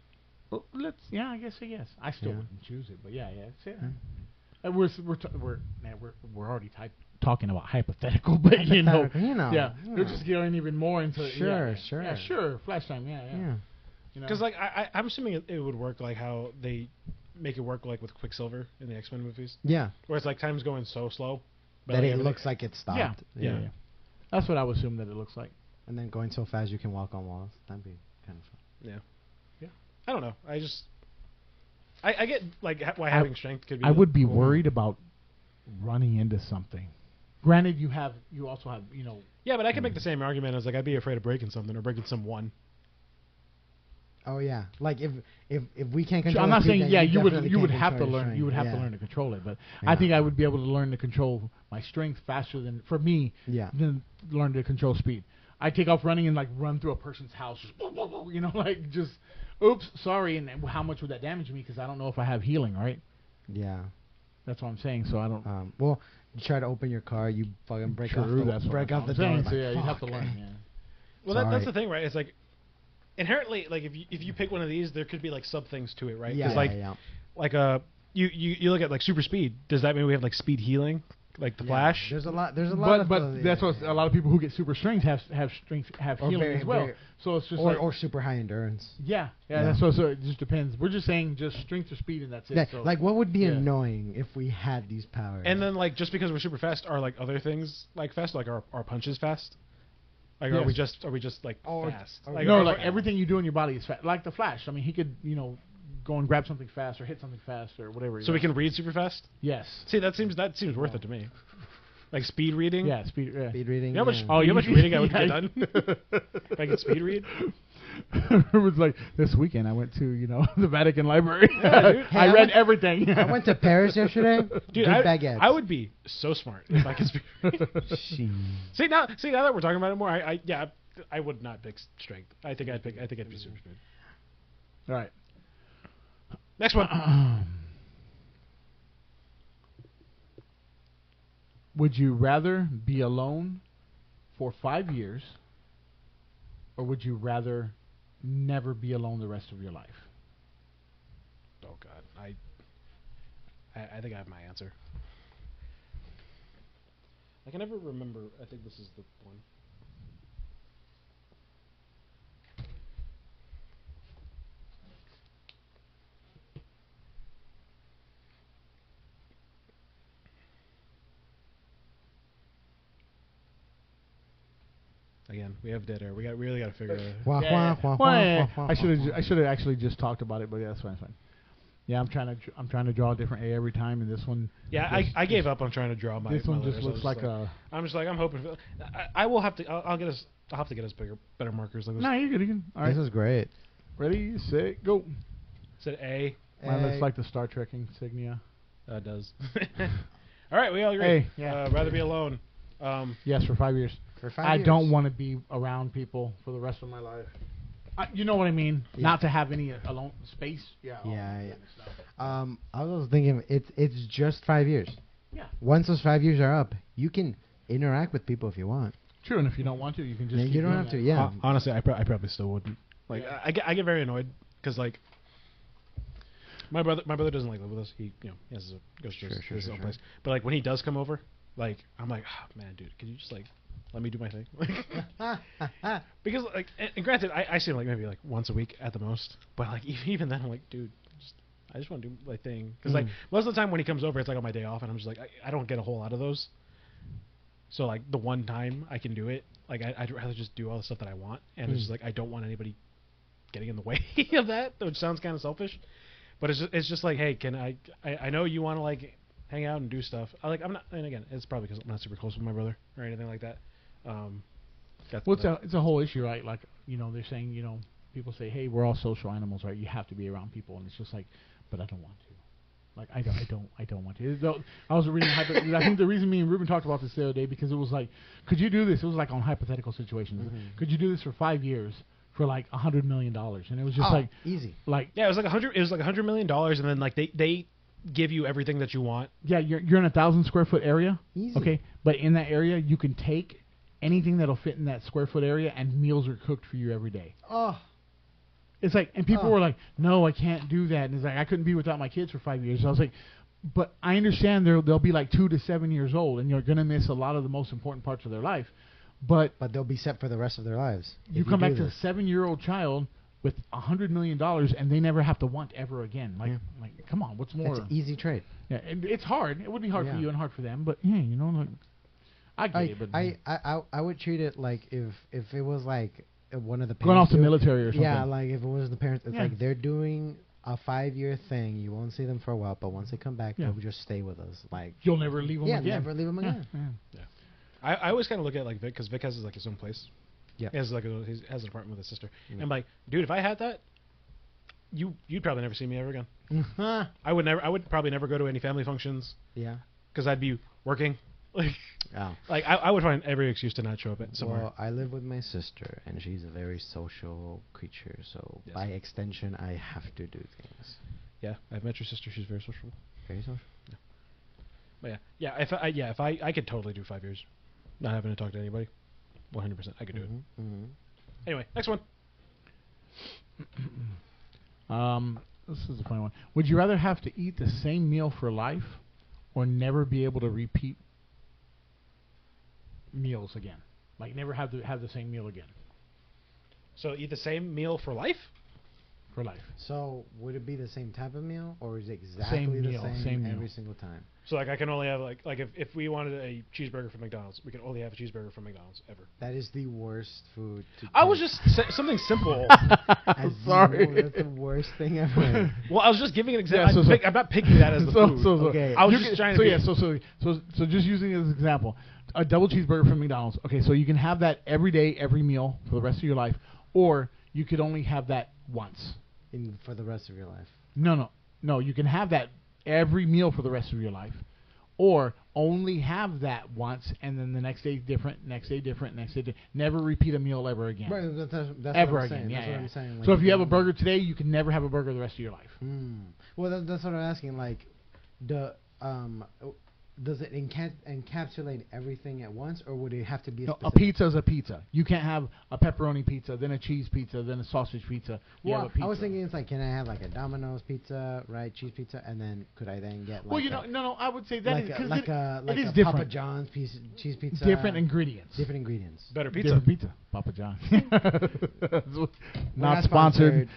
Well, I guess. I still Yeah. wouldn't choose it, but yeah. It's, Hmm. And we're already talking about hypothetical, but you know, Hypothetical, you know, yeah, you they're know. just going even more into Sure, yeah, sure, flash time, yeah. Yeah. You know? Because like I'm assuming it would work like how they make it work like with Quicksilver in the X-Men movies, Yeah. where it's like time's going so slow That like, it everything- looks like it stopped. yeah. That's what I would assume that it looks like. And then going so fast you can walk on walls. That'd be kind of fun. I don't know. I get like why having strength could be. I would be cool. worried about running into something. Granted, you also have Yeah, but I could make the same argument as like I'd be afraid of breaking something or breaking someone. Oh yeah. Like if we can't control. I'm not speed, saying then you definitely would can't have to control your learn strength. you would have to Yeah. learn to control it, but Yeah. I think I would be able to learn to control my strength faster than for me Yeah. than learn to control speed. I take off running and like run through a person's house, just, like just oops, sorry, and how much would that damage me? Because I don't know if I have healing, right? Yeah. That's what I'm saying. So I don't. Well, you try to open your car, you fucking break off True, the that's what break I'm out the saying. door. So like, yeah, you have to fuck. learn. Yeah. Well, Sorry. that's the thing, right? It's like inherently, like if you pick one of these, there could be like sub things to it, right? 'Cause, Yeah, like yeah. like you look at like super speed. Does that mean we have like speed healing, like the Yeah. Flash? There's a lot of But those, that's yeah, what yeah. a lot of people who get super strength have strength have Or healing very- as well. very- So it's just or super high endurance. yeah. Yeah. That's what. So it just depends. We're just saying just strength or speed, and that's it. Yeah, So like what would be yeah. annoying if we had these powers? And then like just because we're super fast, are like other things like fast? Like our punches fast? Like, Yes. are we just like Or- fast? or- Like, No, are- like everything you do in your body is fast. Like the Flash. I mean, he could, go and grab something fast or hit something fast or whatever. So we can read super fast. Yes. See, that seems worth it to me. Like speed reading. Yeah, speed. Yeah. Speed reading. You know how much? yeah. Oh, you know how much reading I would Yeah. get done if I could speed read. It was like this weekend I went to the Vatican Library. Yeah, dude. Hey, I I read went- everything. I went to Paris yesterday. Dude, Big I baguettes. would be so smart if I could speed read. See now that we're talking about it more, I would not pick strength. I think I'd pick super speed. All right. Next one. Would you rather be alone for 5 years, or would you rather never be alone the rest of your life? Oh God, I think I have my answer. I can never remember. I think this is the one. Again, we have dead air. We really got to figure it out. Wah, Yeah, wah, wah, well, wah, yeah, wah, I should wah, have. I should have actually just talked about it, but yeah, that's fine. That's fine. Yeah, I'm trying to draw a different A every time, and this one. Yeah, just- I gave up on trying to draw my. This one my just letters. I looks was like a. I'm just like I'm hoping. I will have to. I'll get us. I'll have to get us better markers like this. No, you're good. You're good. All This right, is great. ready, set, go. Said A. Mine looks Egg. like the Star Trek insignia. It does. All right, we all agree. Hey, yeah. Rather be alone. Yes, for 5 years. For 5 I years. don't want to be around people for the rest of my life. You know what I mean? Yeah. Not to have any alone space. Yeah. all Yeah, that yeah. kind of stuff. I was thinking it's just 5 years. Yeah. Once those 5 years are up, you can interact with people if you want. True, and if you don't want to, you can just. Yeah, keep you don't doing have to. that. Yeah. Honestly, I probably still wouldn't. Like, Yeah. I get very annoyed because like my brother doesn't like live with us. He he has goes to his own place. But like when he does come over, like I'm like, oh, man, dude, can you just like let me do my thing? Because like, and granted, I see him like maybe like once a week at the most. But like even then, I'm like, dude, I just want to do my thing. Because like most of the time when he comes over, it's like on my day off, and I'm just like, I don't get a whole lot of those. So like the one time I can do it, like I'd rather just do all the stuff that I want, and it's just like I don't want anybody getting in the way of that, which sounds kind of selfish. But it's just like, hey, can I know you want to like hang out and do stuff. I'm not, and again, it's probably because I'm not super close with my brother or anything like that. Well, it's a whole issue, right? Like, they're saying, people say, hey, we're all social animals, right? You have to be around people, and it's just like, but I don't want to. Like, I don't want to. I was reading. I think the reason me and Ruben talked about this the other day because it was like, could you do this? It was like on hypothetical situations. Mm-hmm. Could you do this for 5 years for like $100 million? And it was just Oh, like, easy. yeah, it was like $100 million, and then like they give you everything that you want. yeah, you're in 1,000 square foot area. Easy. Okay, but in that area, you can take anything that'll fit in that square foot area, and meals are cooked for you every day. Oh, It's like, and people Oh. were like, no, I can't do that. And it's like, I couldn't be without my kids for 5 years. So I was like, but I understand they'll be like 2 to 7 years old, and you're going to miss a lot of the most important parts of their life. But but they'll be set for the rest of their lives. you if come do back to a this. 7-year-old child with $100 million, and they never have to want ever again. Like, Yeah. like, come on, what's more? It's an easy trade. Yeah, and it's hard. It would be hard for Yeah. you and hard for them, but yeah, like, I get it. But I would treat it like if it was like one of the going off parents the do it. military or something. Yeah, like if it was the parents, it's Yeah. like they're doing a 5-year thing. You won't see them for a while, but once they come back, Yeah. they'll just stay with us. Like, You'll never leave them yeah, again. never leave them Yeah, again. yeah. I always kind of look at like Vic because Vic has like his own place. Yeah. He has like he has an apartment with his sister. Yeah. And I'm like, dude, if I had that, you'd probably never see me ever again. Yeah. I would probably never go to any family functions Yeah. because I'd be working. Like, Oh. like I would find every excuse to not show up at somewhere. Well, I live with my sister, and she's a very social creature. So Yes. by extension, I have to do things. Yeah, I've met your sister. She's very social. Very social. But if I could totally do 5 years, not having to talk to anybody, 100%, I could do it. Mm-hmm. Anyway, next one. This is a funny one. Would you rather have to eat the same meal for life, or never be able to repeat meals again? Like never have to have the same meal again. So eat the same meal for life? for life. So would it be the same type of meal, or is it exactly Same the meal, same, same every meal. single time? So like I can only have like if we wanted a cheeseburger from McDonald's, we can only have a cheeseburger from McDonald's ever. That is the worst food to I was pick. just something simple. As Sorry. you know, that's the worst thing ever. Well, I was just giving an Yeah, example. so- I'm not picking that as the food. Okay. I was You just can- trying so to. yeah, so just using it as an example, a double cheeseburger from McDonald's. Okay, so you can have that every day, every meal for the rest of your life, or you could only have that once. For the rest of your life. No. You can have that every meal for the rest of your life, or only have that once, and then the next day different, next day different, next day. Never repeat a meal ever again. Right, that's Ever what I'm again. saying. Yeah, That's yeah. what I'm saying. Like, So if you have a don't- burger today, you can never have a burger the rest of your life. Well, that's what I'm asking. Like, does it encapsulate everything at once, or would it have to be No, a specific? pizza is a pizza. You can't have a pepperoni pizza, then a cheese pizza, then a sausage pizza. You have Well, a pizza. I was thinking it's like, can I have like a Domino's pizza, right, cheese pizza, and then could I then get like Well, you know, no. I would say that like is a, because like a like it is a different. Papa John's cheese pizza, different ingredients. different ingredients. Better pizza. Different pizza. Papa John. We're Not sponsored.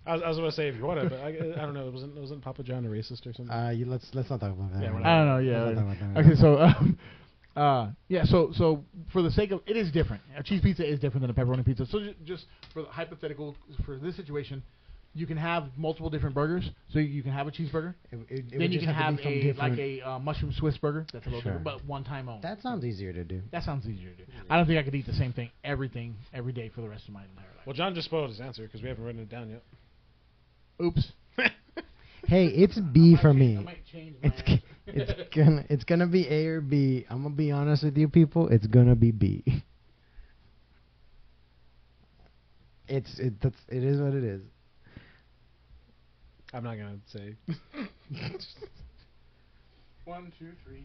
I was going to say if you want it, but I don't know. Wasn't Papa John a racist or something? Let's not talk about that. Yeah, right we're now. I don't know. Yeah. Let's not talk about that. Okay. So, yeah. So for the sake of it is different. A cheese pizza is different than a pepperoni pizza. So just for the hypothetical, for this situation, you can have multiple different burgers. So you can have a cheeseburger. It Then would you just can have have to be from a different. mushroom Swiss burger. That's a little Sure. different, but one time only. That sounds easier to do. That sounds easier to do. I don't think I could eat the same thing every day for the rest of my entire life. Well, John just spoiled his answer because we haven't written it down yet. Oops. Hey, it's B for I me. might change my It's answer. it's gonna be A or B. I'm gonna be honest with you, people. It's gonna be B. It is what it is. I'm not gonna say. 1, 2, 3.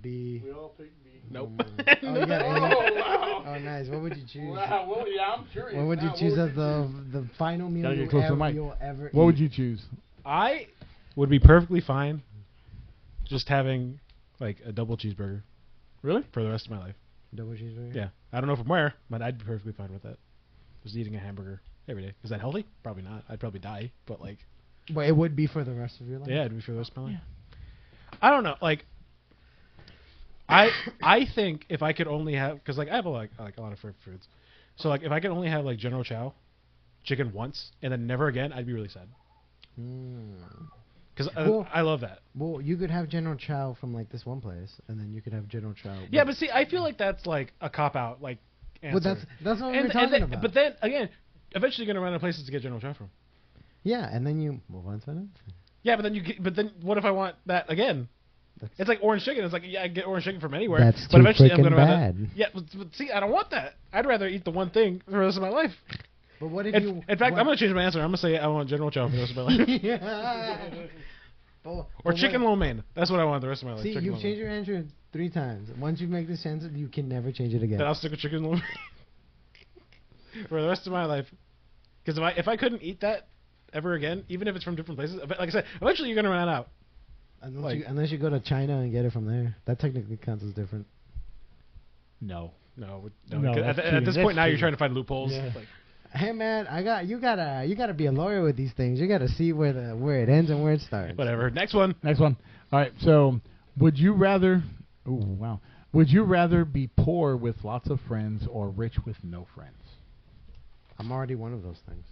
B. We all pick B. Nope. Oh, you got A. Oh, wow. Oh, nice. What would you choose? Wow. Well, yeah, I'm curious. What would you now. choose What as would the final meal Gotta get close to the mic. you'll ever What eat? would you choose? I would be perfectly fine just having like a double cheeseburger Really? for the rest of my life. Double cheeseburger? Yeah, I don't know from where, but I'd be perfectly fine with that. Just eating a hamburger every day. Is that healthy? Probably not. I'd probably die. But like, But it would be for the rest of your life? yeah, it'd be for the rest of my life. I don't know. Like, I think if I could only have, because like I have a lot of favorite foods, so like if I could only have like General Chow chicken once and then never again, I'd be really sad. Because Well- I love that. Well, you could have General Chow from like this one place, and then you could have General Chow. Yeah, but see, I feel like that's like a cop out, like. But Answer. that's what we're and talking then, about. But then again, eventually you're gonna run out of places to get General Chow from. yeah, and then you move on to it. Yeah, but then but then what if I want that again? That's- It's like orange chicken. It's like yeah, I get orange chicken from anywhere. That's but too eventually I'm frickin' gonna run out. bad. Yeah, but see, I don't want that. I'd rather eat the one thing for the rest of my life. But what if In, you? in fact, what- I'm gonna change my answer. I'm gonna say I want General Chow for the rest of my life, yeah. or But chicken what- lo mein. That's what I want the rest of my life. See, chicken you've lo mein. changed your answer 3 times. Once you make this answer, you can never change it again. Then I'll stick with chicken lo mein for the rest of my life. Because if I couldn't eat that ever again, even if it's from different places, like I said, eventually you're gonna run out. Unless you go to China and get it from there. That technically counts as different. No. No, No, 'cause that's at cheating. this That's point now you're cheating. trying to find loopholes. Yeah. Like, Hey man, you gotta be a lawyer with these things. You gotta see where it ends and where it starts. whatever. Next one. Next one. All right. So, would you rather? Oh wow. Would you rather be poor with lots of friends or rich with no friends? I'm already one of those things.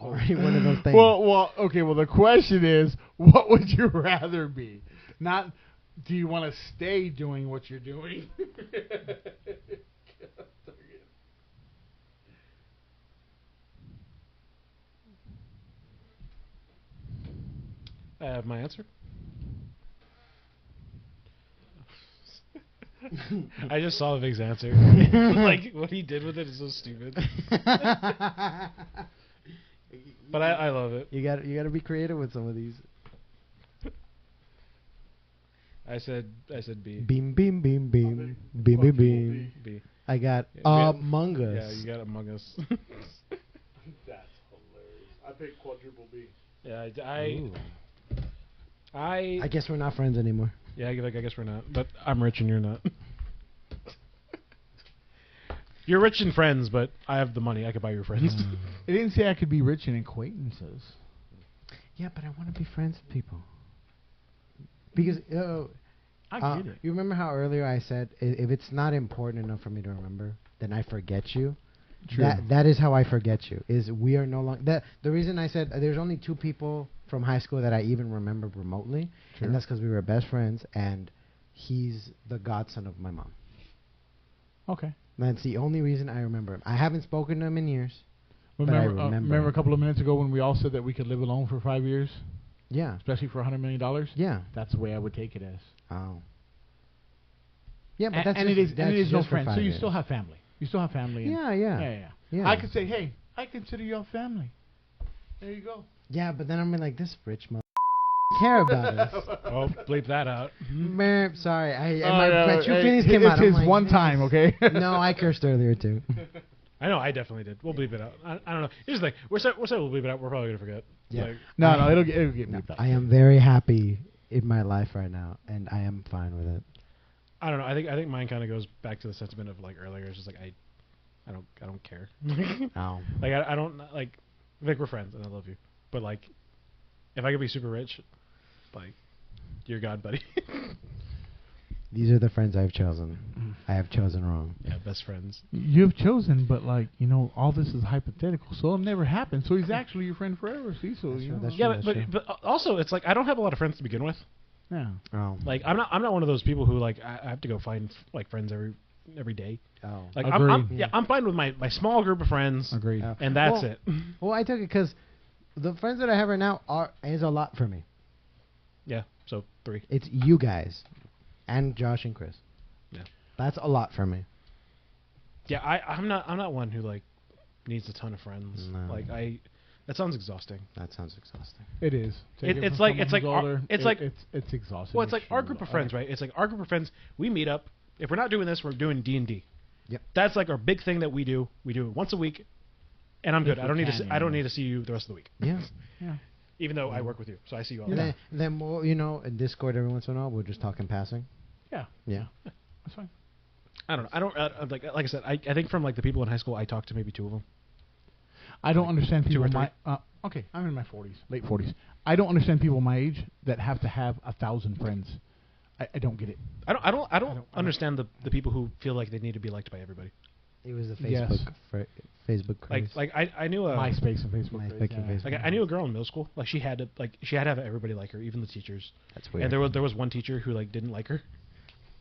Already one of those things. Okay. Well, the question is, what would you rather be? Not, do you want to stay doing what you're doing? I have my answer. I just saw Vic's answer. Like what he did with it is so stupid. But I love it. you gotta be creative with some of these. I said B. Beam, beam, beam, beam, beam, beam, beam. B. I got Yeah, Among Us. Yeah, you got Among Us. That's hilarious. I picked quadruple B. Yeah, Ooh. I I guess we're not friends anymore. yeah, I guess we're not. But I'm rich and you're not. You're rich in friends, but I have the money. I could buy your friends. It didn't say I could be rich in acquaintances. Yeah, but I want to be friends with people. Because I get it. you remember how earlier I said if it's not important enough for me to remember, then I forget you. True. That is how I forget you. Is we are no longer the reason I said there's only 2 people from high school that I even remember remotely, True. and that's because we were best friends, and he's the godson of my mom. Okay. That's the only reason I remember him. I haven't spoken to him in years. But I remember. Remember a couple of minutes ago when we all said that we could live alone for 5 years, Yeah. especially for $100 million? Yeah. That's the way I would take it as. Oh. Yeah, but And, that's and just, it is, and that's it is no just for friend. So 5 you years. still have family. You still have family. And Yeah. yeah. I could say, hey, I consider you all family. There you go. Yeah, but then I'm like, this rich mother care about us. Oh, bleep that out. Merp, sorry. Oh, My true feelings came out. It's I'm his like, one this- time, okay? No, I cursed earlier too. I know, I definitely did. We'll bleep it out. I don't know. Here's the thing. We're saying we'll bleep it out. We're probably going to forget. Yeah. Like, No, it'll get No, moved up. I am very happy in my life right now, and I am fine with it. I don't know. I think mine kind of goes back to the sentiment of like earlier. It's just like I don't care. Oh. Like I don't like we're friends and I love you, but like if I could be super rich, like you're God, buddy. These are the friends I've chosen. I have chosen wrong. Yeah, best friends. You've chosen, but all this is hypothetical, so it'll never happen. So he's actually your friend forever. See, so That's you true, know. that's Yeah, true. but also it's like I don't have a lot of friends to begin with. Yeah. Oh. Like I'm not one of those people who like I have to go find like friends every day. Oh. Like Agreed. I'm fine with my small group of friends, Agreed. Oh. and that's Well, it. Well, I took it because the friends that I have right now is a lot for me. Yeah, so 3. It's you guys, and Josh and Chris. Yeah. That's a lot for me. Yeah, I'm not one who like needs a ton of friends. No. Like that sounds exhausting. That sounds exhausting. It is. It's like it's exhausting. Well, it's like our extremely group of low. friends, right? It's like our group of friends. We meet up. If we're not doing this, we're doing D&D. Yep. That's like our big thing that we do. We do it once a week, and I'm If good. I we don't need can, to. yeah. I don't need to see you the rest of the week. Yeah. Yeah. Even though I work with you, so I see you all the And time. then we'll, in Discord every once in a while, we'll just talk in passing. Yeah. Yeah. That's fine. I don't know. I don't like I said. I think from like the people in high school, I talked to maybe 2 of them. I don't understand 2 people or my okay, I'm in my 40s, late 40s. I don't understand people my age that have to have 1,000 friends. I don't get it. I don't understand the people who feel like they need to be liked by everybody. It was the Yes. Facebook craze. Like I knew a MySpace and Facebook. MySpace craze, and yeah. Facebook. like I knew a girl in middle school. Like she had to have everybody like her, even the teachers. That's weird. And there was one teacher who like didn't like her,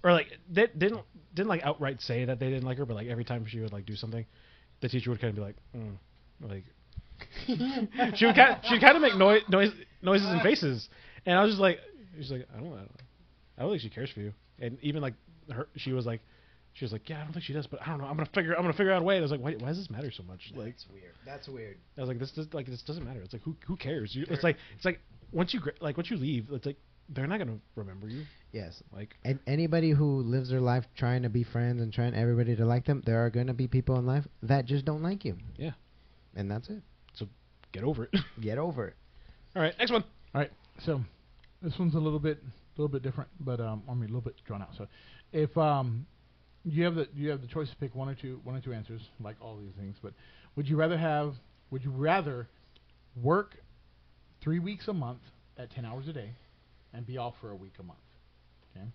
or like they didn't like outright say that they didn't like her, but like every time she would like do something, the teacher would kind of be like, like she'd kind of make noises and faces, and I was just like, I don't think she cares for you. And even like she was like, yeah, I don't think she does, but I don't know. I'm gonna figure out a way. And I was like, why does this matter so much? Like, That's weird. I was like, this doesn't matter. It's like who cares? It's like once you leave, it's like they're not gonna remember you. Yes. Like And anybody who lives their life trying to be friends and trying everybody to like them, there are going to be people in life that just don't like you. Yeah. And that's it. So get over it. Get over it. All right, next one. All right, so this one's a little bit different, but a little bit drawn out. So, if you have the choice to pick one or two answers, like all these things, but would you rather work 3 weeks a month at 10 hours a day, and be off for a week a month, okay?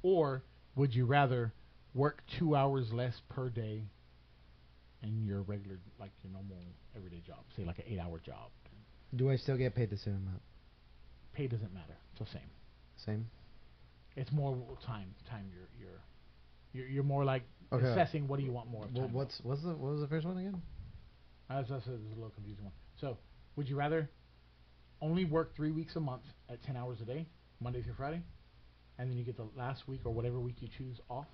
Or would you rather work 2 hours less per day in your regular, like your normal everyday job, say like an 8-hour job? Do I still get paid the same amount? Pay doesn't matter. It's the same. Same? It's more time. You're more like Okay. assessing what do you want more of Well, time. what was the first one again? That's a little confusing one. So, would you rather only work 3 weeks a month at 10 hours a day, Monday through Friday, and then you get the last week or whatever week you choose off?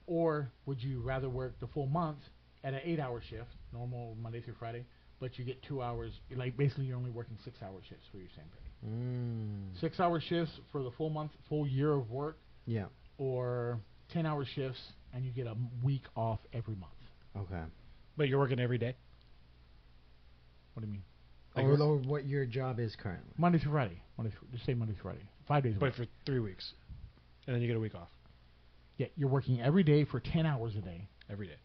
Or would you rather work the full month at an 8-hour shift, normal Monday through Friday, but you get 2 hours, like basically you're only working 6-hour shifts for your same pay? 6-hour shifts for the full month, full year of work, Yeah. or 10-hour shifts and you get a week off every month. Okay. But you're working every day. What do you mean? Like or what your job is currently. Monday through Friday. Just say Monday through Friday. 5 days a But week. for 3 weeks, and then you get a week off Yeah, you're working every day for 10 hours a day. every day.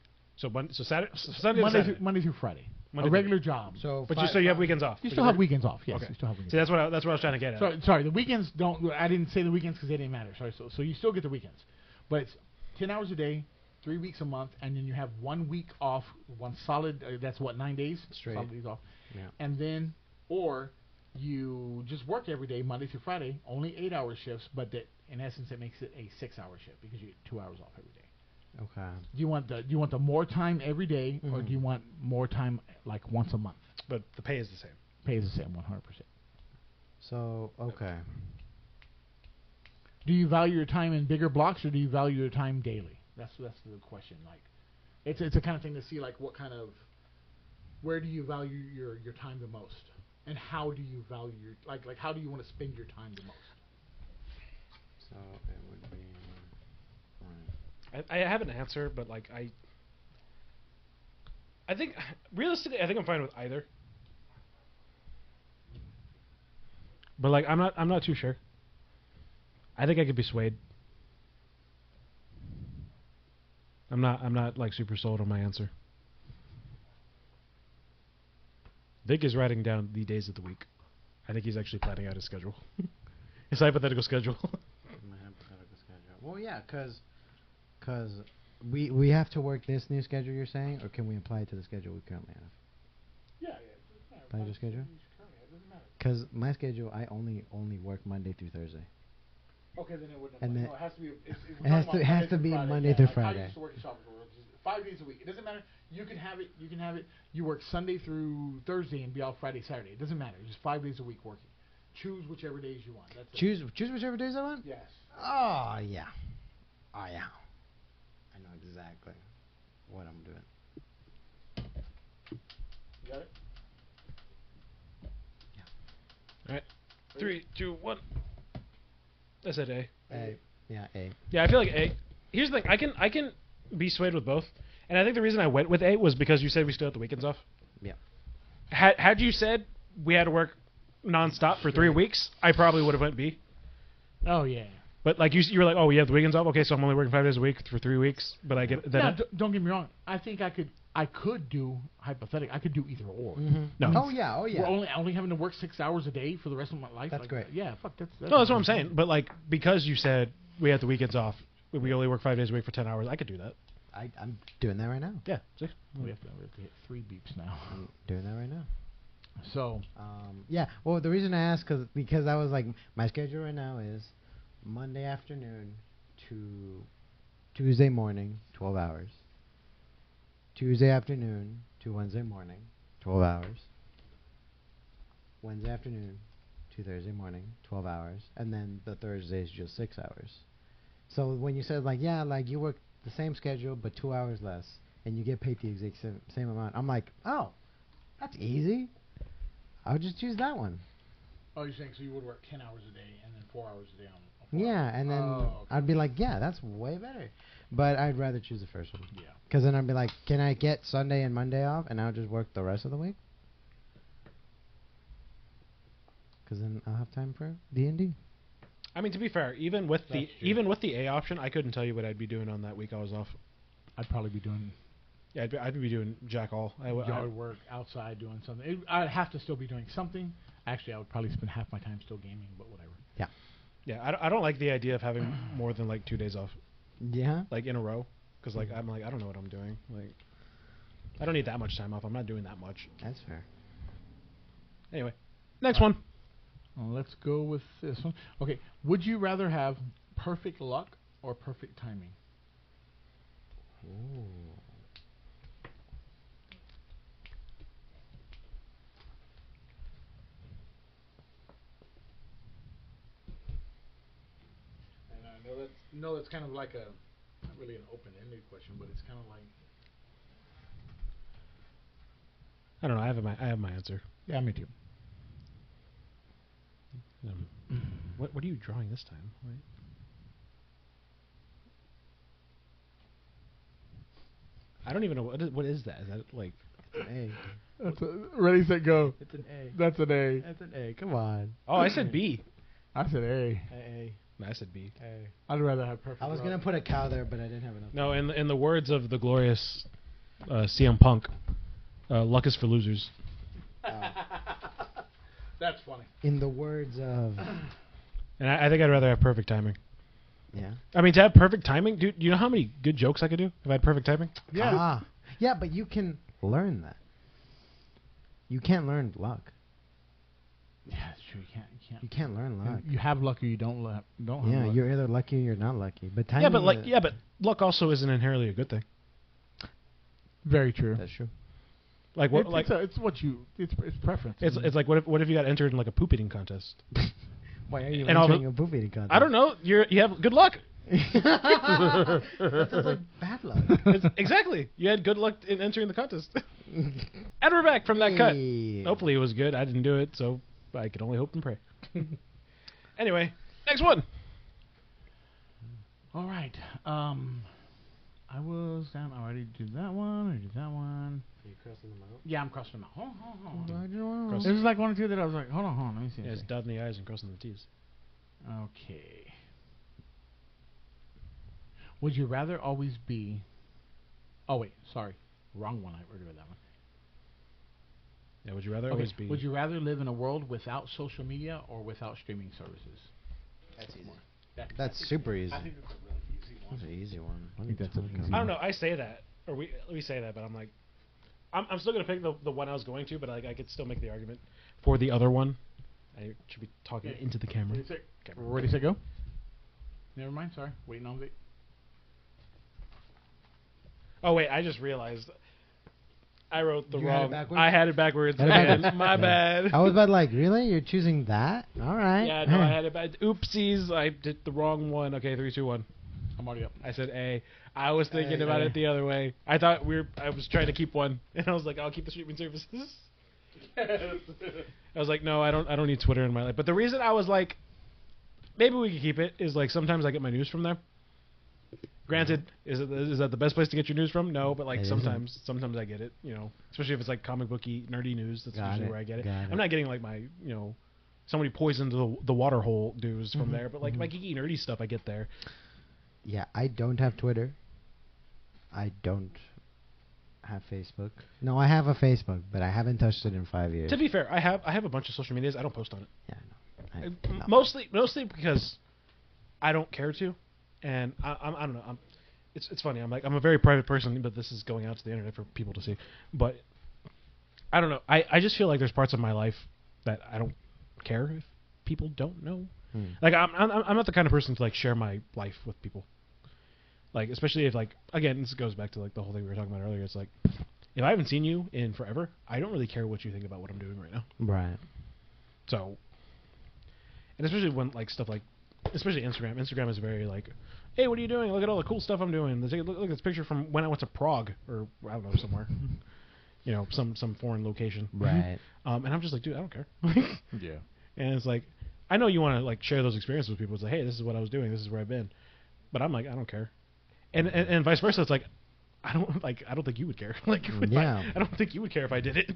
So Saturday, Sunday, Monday to Saturday. Monday through Friday. Monday a through- regular job. So, But you have weekends off. You But still have weekends off. Yes, Okay. you still have weekends. See, that's what I was trying to get at. Sorry, the weekends don't. I didn't say the weekends because they didn't matter. Sorry, so you still get the weekends, but it's 10 hours a day, 3 weeks a month, and then you have 1 week off, one solid. That's what 9 days Straight. solid days off, Yeah. and then or you just work every day, Monday through Friday, only 8-hour shifts, but that in essence it makes it a 6-hour shift because you get 2 hours off every day. Okay. Do you want the more time every day, or Mhm. do you want more time like once a month? But the pay is the same. Pay is the same, 100%. So okay. Do you value your time in bigger blocks, or do you value your time daily? That's the question. Like, it's a kind of thing to see like what kind of, where do you value your time the most, and how do you value your like how do you want to spend your time the most? So it would be. Right. I have an answer, but like I think realistically, I think I'm fine with either. But like I'm not too sure. I think I could be swayed. I'm not like super sold on my answer. Vic is writing down the days of the week. I think he's actually planning out his schedule. His hypothetical schedule. My hypothetical schedule. Well, yeah, because we have to work this new schedule you're saying, or can we apply it to the schedule we currently have? Yeah. Apply to the schedule? Because my schedule, I only work Monday through Thursday. Okay, then it wouldn't. And apply. then- No, it has to be. It has to be Monday through Like how you Friday. used to work in shopping world, just 5 days a week. It doesn't matter. You can have it. You work Sunday through Thursday and be off Friday, Saturday. It doesn't matter. Just 5 days a week working. Choose whichever days you want. That's it. Choose whichever days I want? Yes. Oh, yeah. Oh, yeah. I know exactly what I'm doing. You got it. All right, 3, 2, 1. I said A. A. Yeah, A. Yeah, I feel like A. Here's the thing. I can be swayed with both, and I think the reason I went with A was because you said we still have the weekends off. Yeah. Had you said we had to work nonstop for 3 weeks, I probably would have went B. Oh yeah. But like you were like, oh, we have the weekends off. Okay, so I'm only working 5 days a week for 3 weeks. But I get then. Yeah, don't get me wrong. I think I could do hypothetical. I could do either or. Mm-hmm. No. Oh, yeah. Oh, yeah. We're only having to work 6 hours a day for the rest of my life. That's like, great. Yeah, fuck. That's No, that's what I'm saying. But like because you said we had the weekends off, we only work 5 days a week for 10 hours. I could do that. I'm doing that right now. Yeah. See? We have to hit 3 beeps now. I'm doing that right now. So Yeah. Well, the reason I asked because I was like, my schedule right now is Monday afternoon to Tuesday morning, 12 hours. Tuesday afternoon to Wednesday morning, 12 hours. Wednesday afternoon to Thursday morning, 12 hours. And then the Thursday is just 6 hours. So when you said, like, yeah, like you work the same schedule but 2 hours less and you get paid the exact same amount, I'm like, oh, that's easy. I'll just choose that one. oh, you're saying so you would work 10 hours a day and then 4 hours a day on. Yeah, and then Oh, okay. I'd be like, yeah, that's way better. But I'd rather choose the first one. Yeah. Because then I'd be like, can I get Sunday and Monday off and I'll just work the rest of the week? Because then I'll have time for D&D. I mean, to be fair, even with That's true. even with the A option, I couldn't tell you what I'd be doing on that week I was off. I'd probably be doing Yeah, I'd be doing jack all. yard work outside, doing something. I'd have to still be doing something. Actually, I would probably spend half my time still gaming, but whatever. Yeah, I don't like the idea of having more than like 2 days off, Yeah? like in a row, because like I'm like I don't know what I'm doing. Like I don't need that much time off. I'm not doing that much. That's fair. Anyway, next one. Well, let's go with this one. Okay, would you rather have perfect luck or perfect timing? Ooh. And I know that's kind of like a not really an open-ended question, but it's kind of like I don't know. I have my answer. yeah, me too. What are you drawing this time? Wait. I don't even know what is that? Is that like? A. That's ready, set, go. It's an A. That's an A. That's an A. Come on. Oh, I said B. I said A. A. No, I said B. A. I'd rather have perfect. I was luck. going to put a cow there, but I didn't have enough. No, in the words of the glorious CM Punk. Luck is for losers. That's funny. In the words of, And I think I'd rather have perfect timing. yeah. I mean, to have perfect timing, dude. You know how many good jokes I could do if I had perfect timing? Yeah. Yeah, but you can learn that. You can't learn luck. Yeah, it's true. You can't learn luck. You have luck or you don't have Yeah, luck. you're either lucky or you're not lucky. But timing. Yeah, but luck also isn't inherently a good thing. Very true. That's true. Like what? Like it's preference. it's like what if you got entered in like a poop eating contest? Why are you And all entering the- a poop eating contest? I don't know. You have good luck. That sounds like bad luck. Exactly. You had good luck in entering the contest. And we're back from that cut. Hey. Hopefully it was good. I didn't do it, so I can only hope and pray. Anyway, next one. All right. I was down. I already did that one. I did that one. Are you crossing them out? Yeah, I'm crossing them out. Hold on. I don't know. Cross- There was like one or two that I was like, hold on. Let me see. Yeah, it's dotting the I's and crossing the T's. Okay. Would you rather always be... Oh, wait. Sorry. Wrong one. I already read that one. Yeah, would you rather Okay. always be... Would you rather live in a world without social media or without streaming services? That's easy. That's super easy. I think that's a really easy one. That's an easy one. What I are think you that's an talking easy I about? don't know. I say that, or we say that, but I'm like, I'm still gonna pick the one I was going to, but like I could still make the argument for the other one. I should be talking into the camera. Ready, set, Camera. ready, set, go. Never mind. Sorry. Waiting on Vic. Oh wait, I just realized I wrote the You had it wrong. backwards? I had it backwards. Had it Man, backwards? my Yeah. bad. I was about like, really? You're choosing that? All right. Yeah, no, I had it bad. Oopsies, I did the wrong one. Okay, 3, 2, 1. I'm already up. I said A. I was thinking A, about A. it the other way. I thought I was trying to keep one, and I was like, I'll keep the streaming services. I was like, no, I don't need Twitter in my life. But the reason I was like, maybe we could keep it is like sometimes I get my news from there. Granted, is that the best place to get your news from? No, but like It sometimes I get it. You know, especially if it's like comic booky nerdy news. That's Got usually it, where I get it. got I'm not getting like my somebody poisoned the water hole news from there. But like my geeky nerdy stuff, I get there. Yeah, I don't have Twitter. I don't have Facebook. No, I have a Facebook, but I haven't touched it in 5 years. To be fair, I have a bunch of social medias. I don't post on it. Yeah, no. No. Mostly because I don't care to, and I don't know. It's funny. I'm a very private person, but this is going out to the internet for people to see. But I don't know. I just feel like there's parts of my life that I don't care if people don't know. Like I'm not the kind of person to like share my life with people. Like especially if like again this goes back to like the whole thing we were talking about earlier. It's like if I haven't seen you in forever, I don't really care what you think about what I'm doing right now. Right. So, and especially when like stuff like, especially Instagram. Instagram is very like, hey, what are you doing? Look at all the cool stuff I'm doing. Look at this picture from when I went to Prague or I don't know somewhere, some foreign location. Right. And I'm just like, dude, I don't care. Yeah. And it's like, I know you want to like share those experiences with people. It's like, hey, this is what I was doing. This is where I've been. But I'm like, I don't care. And vice versa. It's like, I don't think you would care. Like, Yeah. I don't think you would care if I did it.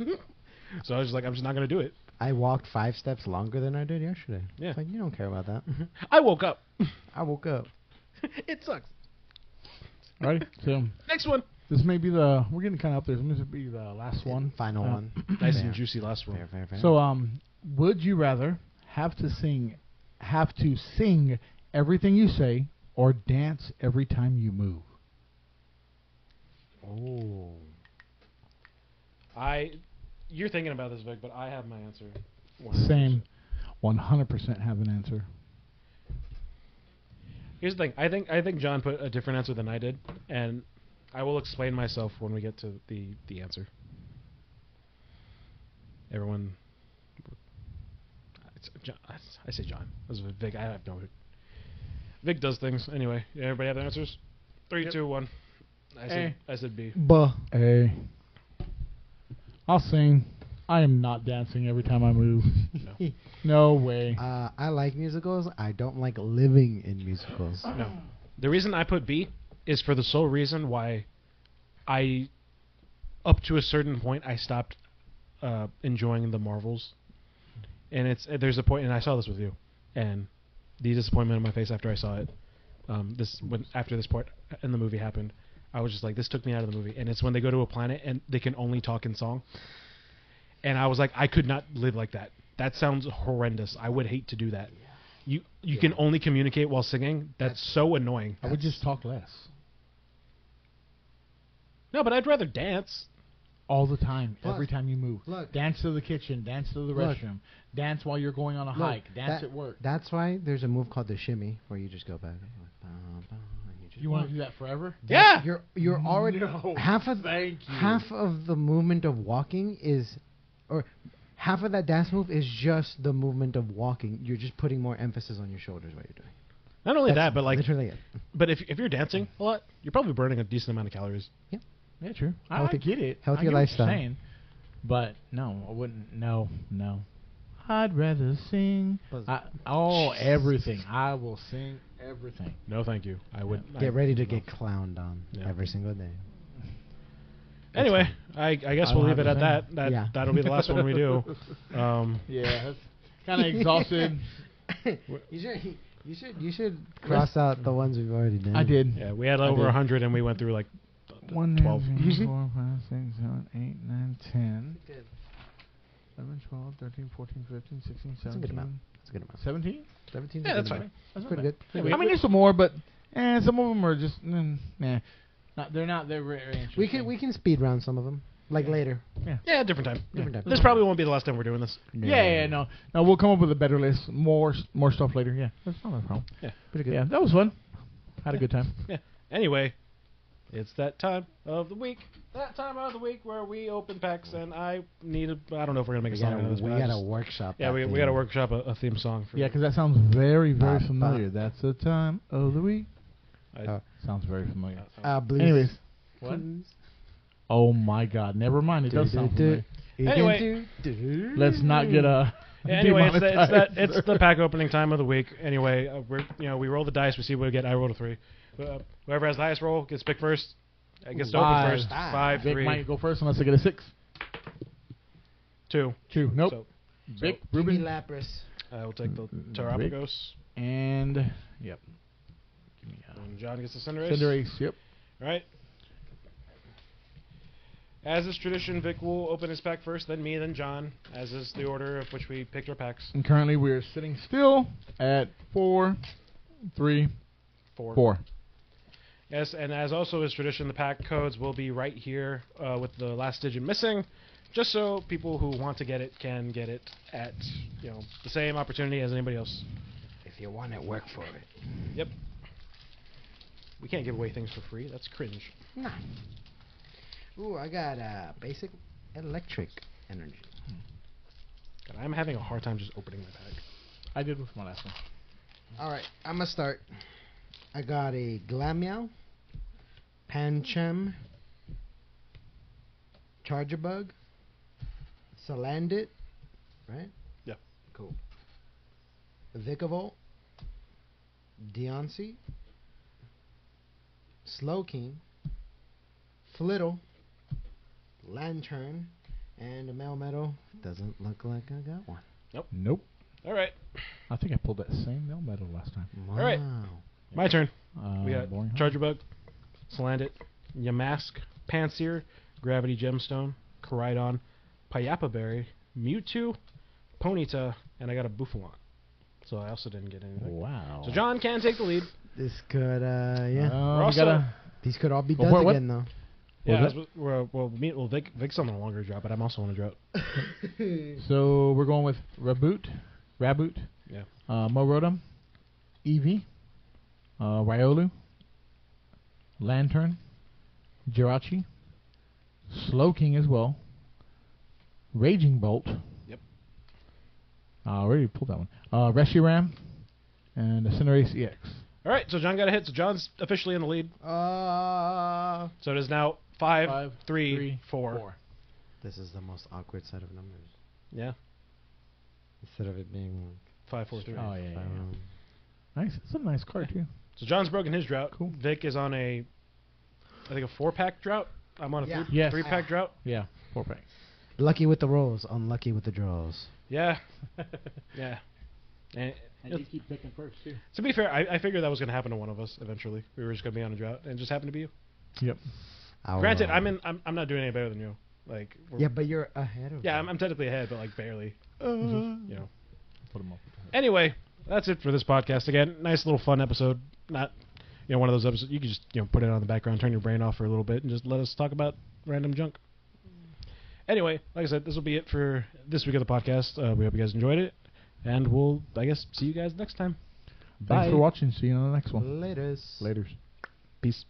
So I was just like, I'm just not gonna do it. I walked 5 steps longer than I did yesterday. Yeah. It's like, you don't care about that. I woke up. I woke up. It sucks. Alright. So Next one. this may be the. We're getting kind of up there. This may be the last one. Final one. Nice Fair. and juicy last one. Fair. So would you rather have to sing everything you say or dance every time you move? Oh. You're thinking about this, Vic, but I have my answer. Same. 100% have an answer. Here's the thing. I think John put a different answer than I did, and I will explain myself when we get to the answer. Everyone. John, I say John. This is Vic. I have no. Vic does things anyway. Yeah, everybody have their answers? 3, 2, 1. I said B. A. I'll sing. I am not dancing every time I move. No. No way. I like musicals. I don't like living in musicals. No. The reason I put B is for the sole reason why up to a certain point, I stopped enjoying the Marvels. And there's a point, and I saw this with you, and the disappointment on my face after I saw it, after this point in the movie happened, I was just like, this took me out of the movie. And it's when they go to a planet and they can only talk in song. And I was like, I could not live like that. That sounds horrendous. I would hate to do that. You can only communicate while singing. That's so annoying. I would just talk less No, but I'd rather dance. all the time. Look, every time you move, look. dance to the kitchen, dance to the Look. restroom, dance while you're going on a Look, hike, dance that- at work. That's why there's a move called the shimmy, where you just go back. And just You want to do that forever? Yeah. You're already No, half of thank you. half of the movement of walking is, or half of that dance move is just the movement of walking. You're just putting more emphasis on your shoulders while you're doing. Not only That's that, but like, literally it. but if you're dancing a lot, you're probably burning a decent amount of calories. Yeah, true. I Healthy- get it. healthy I get what lifestyle. you're saying, but no, I wouldn't. No. I'd rather sing. Everything. I will sing everything. No, thank you. I would. Get ready to get clowned on Yeah. every single day. Anyway, I guess I we'll don't leave it have at to that. Yeah. That'll be the last one we do. Yeah, that's kind of exhausted. You should cross out the ones we've already done. I did. Yeah, we had I over did. 100, and we went through like 1, 12. 2, 3, 4, 5, 6, 7, 8, 9, 10, 11, 12, 13, 14, 15, 16, That's a good 17. amount. That's a good amount. 17? 17. Yeah, that's fine. That's Pretty not good. bad. Yeah, I mean, there's some more, but some of them are just nah. They're not. They're very interesting. We can speed round some of them like later. Yeah, different time. Different time. This probably won't be the last time we're doing this. No. We'll come up with a better list. More stuff later. Yeah, that's not a problem. Pretty good. Yeah, that was fun. Had a good time. Yeah. Anyway, it's that time of the week. That time of the week where we open packs, and I don't know if we're gonna make a We song out of this. we but I gotta just- workshop. Yeah, that we thing. gotta workshop a theme song for. Yeah, because that sounds very, very Ba- familiar. That's the time of the week. I- Sounds very familiar. Blues. Anyways. What? Oh my God! Never mind. It does sound familiar. Anyway. Let's not get Yeah, anyway, demonetized. it's the pack opening time of the week. Anyway, we roll the dice, we see what we get. I rolled a 3. Whoever has the highest roll gets picked first. Gets to open Five. first. 5, Vic 3, might go first unless I get a 6. 2. 2. Nope. So Vic, Ruben Ruben, Lapras. I will take the Vic. Terrapagos. and yep. Give me And John gets the Cinderace. Cinderace. Yep. All right. As is tradition, Vic will open his pack first, then me, then John, as is the order of which we picked our packs. And currently we are sitting still at 4, 3, 4. Yes, and as also is tradition, the pack codes will be right here with the last digit missing, just so people who want to get it can get it at the same opportunity as anybody else. If you want it, work for it. Yep. We can't give away things for free. That's cringe. Nah. Ooh, I got basic electric energy. God, I'm having a hard time just opening my pack. I did with my last one. All right, I'm gonna start. I got a Glameow, Pancham, Chargerbug, Salandit, right? Yeah. Cool. Vikavolt, Deontay, Slowking, Flittle, Lantern, and a Melmetal. Doesn't look like I got one. Nope. All right. I think I pulled that same nail medal last time. Wow. right. My turn. We got Boring. Chargerbug, Salandit, Yamask, Pansear, Gravity Gemstone, Koraidon, Payapa Berry, Mewtwo, Ponyta, and I got a Buffalon. So I also didn't get anything. Wow. So John can take the lead. This could, yeah. We're We're also- These could all be Well, duds what- again, though. Yeah, Was Vic's on a longer drought, but I'm also on a drought. So we're going with Raboot, Yeah. Morotom, Eevee, Riolu, Lantern, Jirachi, Slowking as well, Raging Bolt. Yep. I already pulled that one. Reshiram, and Cinderace EX. All right, so John got a hit. So John's officially in the lead. So it is now 5, 3, 4. This is the most awkward set of numbers. Yeah, Instead of it being 5, 4, 3. Oh, yeah, yeah. um, Nice. It's a nice card, too. So John's broken his drought. Cool. Vic is on I think a 4-pack drought. I'm on a Yeah. Yes. 3-pack drought. Yeah, 4-pack. lucky with the rolls, unlucky with the draws. Yeah, yeah. And you keep picking first, too. to be fair, I figured that was going to happen to one of us eventually. We were just going to be on a drought, and it just happened to be you. Yep. Granted, I'm not doing any better than you. Like, Yeah, but you're ahead of. yeah, me. I'm technically ahead, but like barely. Mm-hmm. You know. Put 'em up. Anyway, that's it for this podcast. Again, nice little fun episode. Not, one of those episodes you can just put it on the background, turn your brain off for a little bit, and just let us talk about random junk. Anyway, like I said, this will be it for this week of the podcast. We hope you guys enjoyed it, and we'll, I guess, see you guys next time. Thanks Bye. for watching. See you on the next one. Laters. Laters. Peace.